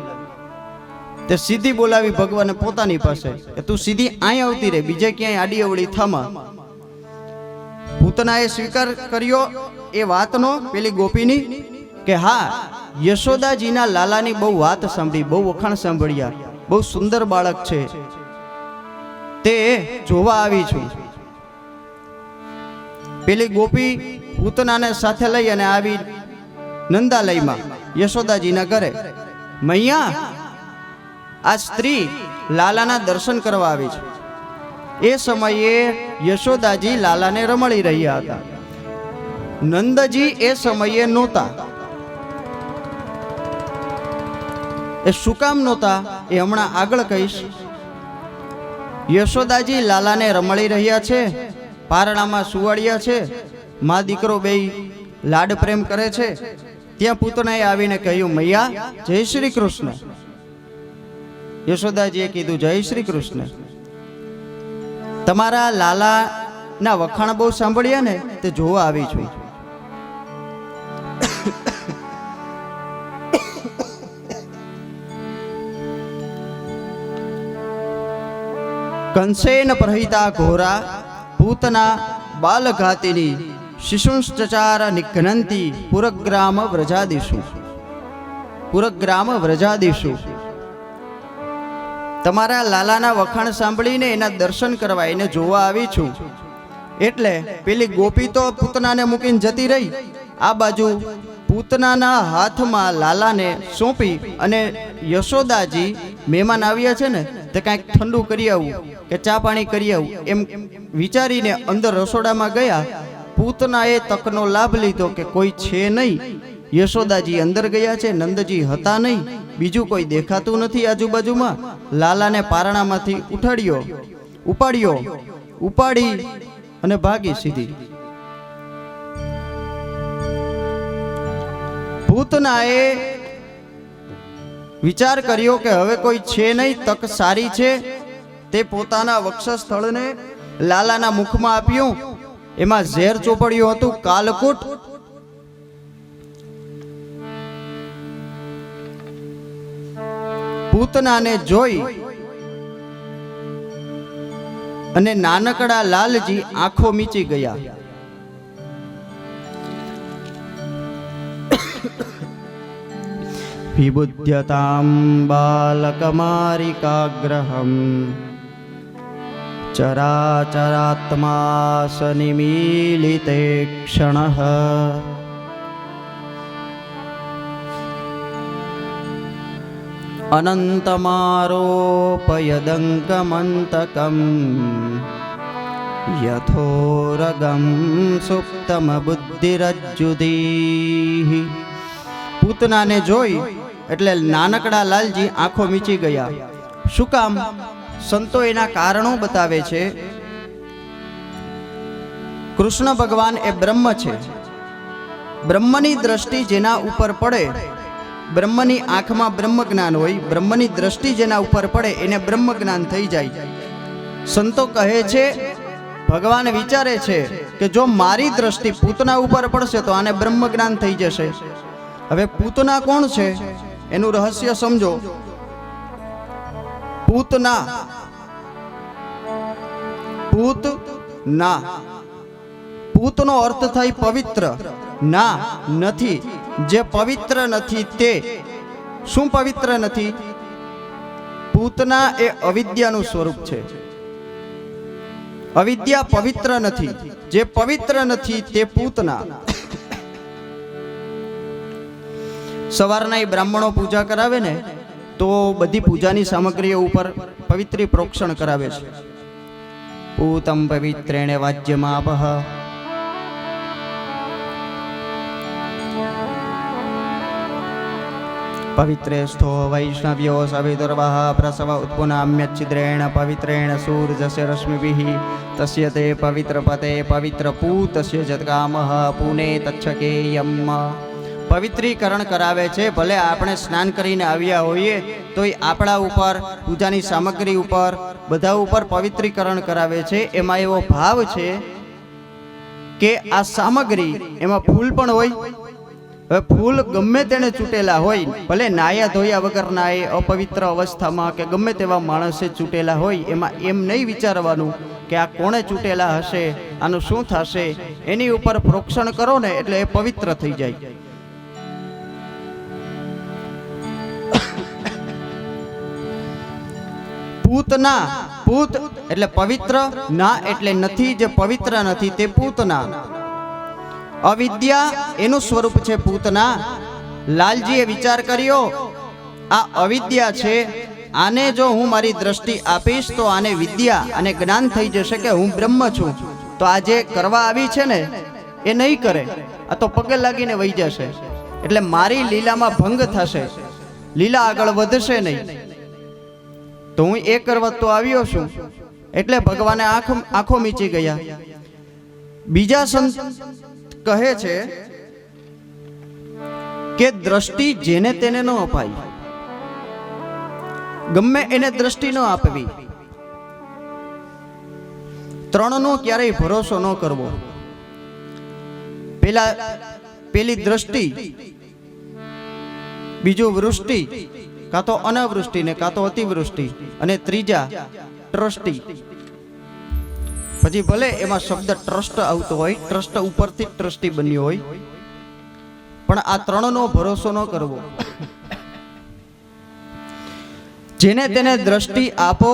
તે સીધી બોલાવી ભગવાને પોતાની પાસે કે તું સીધી અહીં આવતી રહે, બીજે ક્યાંય આડી અવળી થામા. પૂતનાએ સ્વીકાર કર્યો એ વાતનો પેલી ગોપીની કે હા, યશોદાજીના લાલાની બહુ વાત સાંભળી, બહુ વખાણ સાંભળ્યા, બહુ સુંદર બાળક છે, તે જોવા આવી છું. પેલી ગોપી પૂતનાને સાથે લઈ અને આવી નંદાલયમાં યશોદાજીના ઘરે. મૈયા, આ સ્ત્રી લાલાના દર્શન કરવા આવી છે. એ સમયે યશોદાજી લાલાને રમણી રહ્યા હતા. નંદજી એ સમયે નહોતા. એ શું કામ નહોતા એ હમણાં આગળ કહીશ. યશોદાજી લાલાને રમણી રહ્યા છે, પારણામાં સુવાડ્યા છે, મા દીકરો બેય લાડ પ્રેમ કરે છે. ત્યાં પૂતનાએ આવીને કહ્યું, મૈયા જય શ્રી કૃષ્ણ. યશોદાજીએ કીધું, જય શ્રી કૃષ્ણ. તમારા લાલાના વખાણ બહુ સાંભળ્યા ને, તે જોવા આવી છું. કંસેન પ્રહિતા ઘોરા પૂતના બાલઘાતિની શિશુંશ્ચચાર નિઘ્નંતી પુરગ્રામ વ્રજાદિષુ. પુરગ્રામ વ્રજાદિષુ. તમારા લાલાના વખાણ સાંભળીને એના દર્શન કરવા, એને જોવા આવી છું. એટલે પેલી ગોપી તો પૂતનાને મૂકીને જતી રહી. આ બાજુ પૂતનાના હાથમાં લાલાને સોંપી અને યશોદાજી મહેમાન આવ્યા છે ને, તે કાંઈક ઠંડુ કરી આવું કે ચા પાણી કરી આવું એમ વિચારીને અંદર રસોડામાં ગયા. પૂતનાએ તકનો લાભ લીધો કે કોઈ છે નહીં. યશોદાજી અંદર ગયા છે, નંદજી હતા નહીં, બીજું કોઈ દેખાતું નથી આજુબાજુમાં. લાલાને પારણામાંથી ઉપાડી અને ભાગી સીધી. પૂતનાએ વિચાર કર્યો કે હવે કોઈ છે નહીં, તક સારી છે. તે પોતાના વક્ષસ્થળને લાલાના મુખમાં આપ્યું. એમાં ઝેર ચોપડ્યું હતું, કાલકૂટ. પૂતનાને જોઈ અને નાનકડા લાલજી આંખો મીચી ગયા. વિબુધ્યતામ બાલકમારિકાગ્રહમ ચરાચરાત્મા સનિમીલિતે ક્ષણઃ. અનંતમારોપયદંકમંતકમ યથોરગમ સુપ્તમ બુદ્ધિરજ્જુદીઃ. પૂતનાને જોઈ એટલે નાનકડા લાલજી આંખો મીચી ગયા. શું કામ? સંતો એના કારણો બતાવે છે. કૃષ્ણ ભગવાન એ બ્રહ્મ છે. બ્રહ્મની દ્રષ્ટિ જેના ઉપર પડે, બ્રહ્મની આંખમાં બ્રહ્મ જ્ઞાન હોય, બ્રહ્મની દ્રષ્ટિ જેના ઉપર પડે એને બ્રહ્મ જ્ઞાન થઈ જાય. સંતો કહે છે, ભગવાન વિચારે છે કે જો મારી દ્રષ્ટિ પૂતના ઉપર પડશે તો આને બ્રહ્મ જ્ઞાન થઈ જશે. હવે પૂતના કોણ છે એનું રહસ્ય સમજો. પૂતના, પૂતનો અર્થ થાય પવિત્ર. ના નથી, જે પવિત્ર નથી તે. શું પવિત્ર નથી? પૂતના એ અવિદ્યાનું સ્વરૂપ છે. અવિદ્યા પવિત્ર નથી. જે પવિત્ર નથી તે પૂતના. સવારના એ બ્રાહ્મણો પૂજા કરાવે ને, તો બધી પૂજાની સામગ્રીઓ ઉપર પવિત્રી પ્રોક્ષણ કરાવે છે. પૂતમ પવિત્રેણ વાજ્યમાપઃ. પવિત્રે સ્થો વૈષ્ણવ્યો સવિદુર્વઃ પ્રસવ ઉત્પુનામ્યચ્છિદ્રેણ પવિત્રેણ સૂર્યસ્ય રશ્મિભિઃ તસ્ય તે પવિત્ર પતે પવિત્ર પૂતસ્ય જતકામઃ પુને તચ્છકેયમ. પવિત્રીકરણ કરાવે છે. ભલે આપણે સ્નાન કરીને આવ્યા હોઈએ તો આપણા ઉપર, પૂજાની સામગ્રી ઉપર, બધા ઉપર પવિત્રીકરણ કરાવે છે. એમાં એવો ભાવ છે કે આ સામગ્રી, એમાં ફૂલ પણ હોય. હવે ફૂલ ગમે તેને ચૂંટેલા હોય, ભલે નાયા ધોયા વગરના એ અપવિત્ર અવસ્થામાં કે ગમે તેવા માણસે ચૂંટેલા હોય, એમાં એમ નહીં વિચારવાનું કે આ કોણે ચૂંટેલા હશે, આનું શું થશે. એની ઉપર પ્રોક્ષણ કરો ને એટલે એ પવિત્ર થઈ જાય. પૂતના, પૂત એટલે પવિત્ર, ના એટલે નથી, જે પવિત્ર નથી તે પૂતના. અવિદ્યા એનું સ્વરૂપ છે પૂતના. લાલજીએ વિચાર કર્યો, આ અવિદ્યા છે, આને જો હું મારી દ્રષ્ટિ આપીશ તો આને વિદ્યા અને જ્ઞાન થઈ જશે કે હું બ્રહ્મ છું. તો આ જે કરવા આવી છે ને એ નહીં કરે, આ તો પગે લાગીને વહી જશે. એટલે મારી લીલામાં ભંગ થશે, લીલા આગળ વધશે નહીં. તો હું એ કરવા તો આવ્યો છું. એટલે ભગવાને આંખો મીચી ગયા. બીજા સંત કહે છે કે દ્રષ્ટિ જેને તેને ન અપાય, ગમે એને દ્રષ્ટિ ન આપવી. ત્રણનો ક્યારેય ભરોસો ન કરવો. પેલી દ્રષ્ટિ, બીજું વૃષ્ટિ, કાં તો અનાવૃષ્ટિ ને કાં તો અતિવૃષ્ટિ, અને ત્રીજા ટ્રસ્ટી. પછી ભલે એમાં શબ્દ ટ્રસ્ટ આવતો હોય, ટ્રસ્ટ ઉપરથી ટ્રસ્ટી બન્યો હોય, પણ આ ત્રણનો ભરોસો ન કરવો. જેને તેને દ્રષ્ટિ આપો,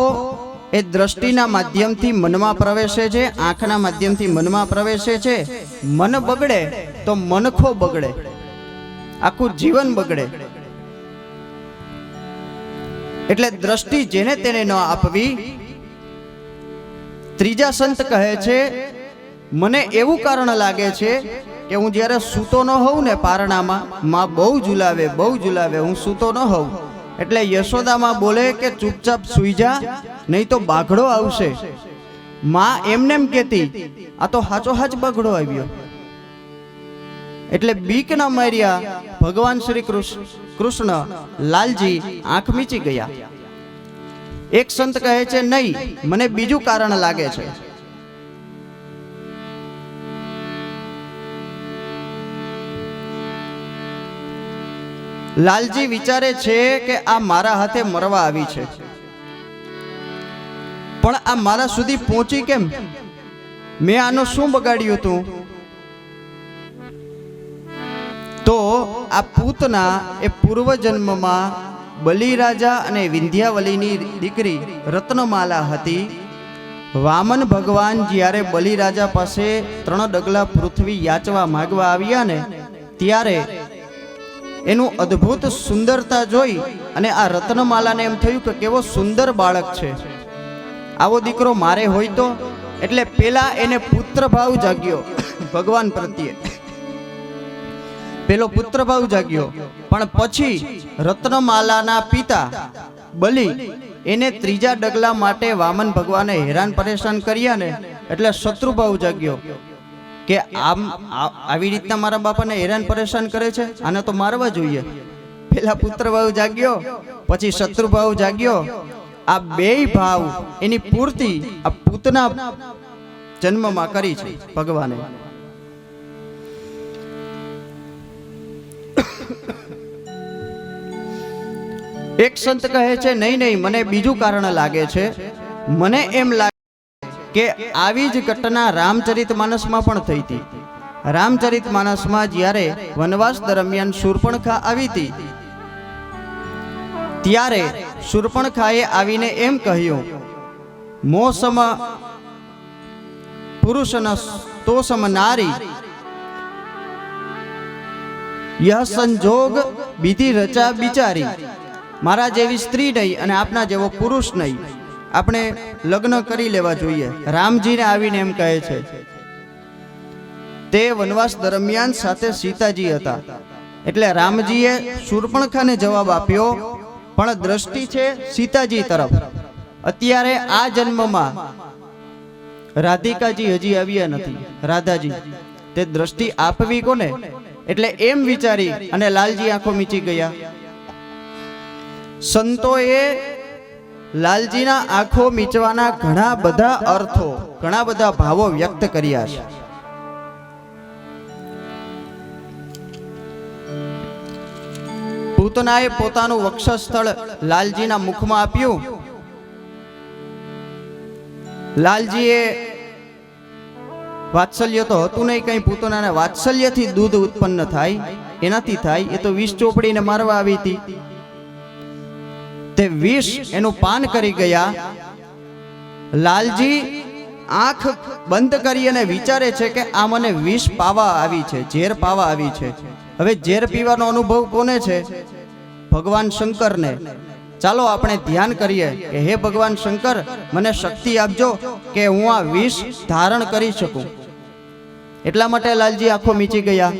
એ દ્રષ્ટિના માધ્યમથી મનમાં પ્રવેશે છે, આંખના માધ્યમથી મનમાં પ્રવેશે છે. મન બગડે તો મનખો બગડે, આખું જીવન બગડે. એટલે દ્રષ્ટિ જેને તેને ન આપવી. ત્રીજા સંત કહે છે, મને એવું કારણ લાગે છે કે હું જ્યારે સૂતો ન હોઉં ને પારણામાં, માં બહુ ઝુલાવે, હું સૂતો ન હોઉં. એટલે યશોદામાં બોલે કે ચૂપચાપ સૂઈ જા, નહીં તો બાઘડો આવશે. માં એમનેમ કહેતી, આ તો હાચો હાચ બાઘડો આવ્યો. એટલે બીક ના માર્યા ભગવાન શ્રી કૃષ્ણ લાલજી આંખ મીચી ગયા. એક સંત કહે છે, નહીં, મને બીજું કારણ લાગે છે. લાલજી વિચારે છે કે આ મારા હાથે મરવા આવી છે, પણ આ મારા સુધી પહોંચી કેમ? મેં આનો શું બગાડ્યું હતું? તો આ પૂતના એ પૂર્વજન્મમાં બલિરાજા અને વિંધ્યાવલીની દીકરી રત્નમાલા હતી. વામન ભગવાન જ્યારે બલિરાજા પાસે 3 ડગલા પૃથ્વી યાચવા માંગવા આવ્યા ને, ત્યારે એનું અદ્ભુત સુંદરતા જોઈ અને આ રત્નમાલાને એમ થયું કે કેવો સુંદર બાળક છે, આવો દીકરો મારે હોય તો. એટલે પેલા એને પુત્ર ભાવ જાગ્યો ભગવાન પ્રત્યે, પેલો પુત્ર ભાવ જાગ્યો. પણ પછી રત્નમાલાના પિતા બલિ એને 3જા ડગલા માટે વામન ભગવાને હેરાન પરેશાન કર્યા ને, એટલે શત્રુભાવ જાગ્યો કે આમ આવી રીતના મારા બાપાને હેરાન પરેશાન કરે છે, આને તો મારવા જોઈએ. પેલા પુત્ર ભાવ જાગ્યો, પછી શત્રુભાવ જાગ્યો. આ બેય ભાવ એની પૂર્તિ આ પૂતના જન્મમાં કરી છે ભગવાને. એક સંત કહે છે, નહીં, મને બીજું કારણ લાગે છે. મને એમ લાગે કે આવી જ ઘટના રામચરિતમાનસમાં પણ થઈ હતી. રામચરિતમાનસમાં જ્યારે વનવાસ દરમિયાન શૂર્પણખા આવી હતી, ત્યારે શૂર્પણખાએ આવીને એમ કહ્યું, મો સમ પુરુષ ન તો સમ નારી, યહ સંજોગ બીધી રચા બિચારી. મારા જેવી સ્ત્રી નહીં અને આપના જેવો પુરુષ નહીં, આપણે લગ્ન કરી લેવા જોઈએ. રામજીને આવીને એમ કહે છે. તે વનવાસ દરમિયાન સાથે સીતાજી હતા. એટલે રામજીએ શૂર્પણખાને જવાબ આપ્યો, પણ દ્રષ્ટિ છે સીતાજી તરફ. અત્યારે આ જન્મમાં રાધિકાજી હજી આવ્યા નથી, રાધાજી. તે દ્રષ્ટિ આપવી કોને? એટલે એમ વિચારી અને લાલજી આંખો મીચી ગયા. સંતોએ લાલજીના આંખો મીચવાના ઘણા બધા અર્થો, ઘણા બધા ભાવો વ્યક્ત કર્યા છે. પૂતનાએ પોતાનું વક્ષસ્થળ લાલજીના મુખમાં આપ્યું. લાલજીએ વાત્સલ્ય તો હતું નહીં કઈ. પૂતનાને વાત્સલ્યથી દૂધ ઉત્પન્ન થાય, એનાથી થાય. એ તો વિષ ચોપડીને મારવા આવી હતી. તે વિષ એનું પાન કરી ગયા. લાલજી આંખ બંધ કરી અને વિચારે છે કે આ મને વિષ પાવા આવી છે, ઝેર પાવા આવી છે. હવે ઝેર પીવાનો અનુભવ કોને છે? ભગવાન શંકરને. ચાલો આપણે ધ્યાન કરીએ કે હે ભગવાન શંકર, મને શક્તિ આપજો કે હું આ વિષ ધારણ કરી શકું. એટલા માટે લાલજી આંખો મીચી ગયા.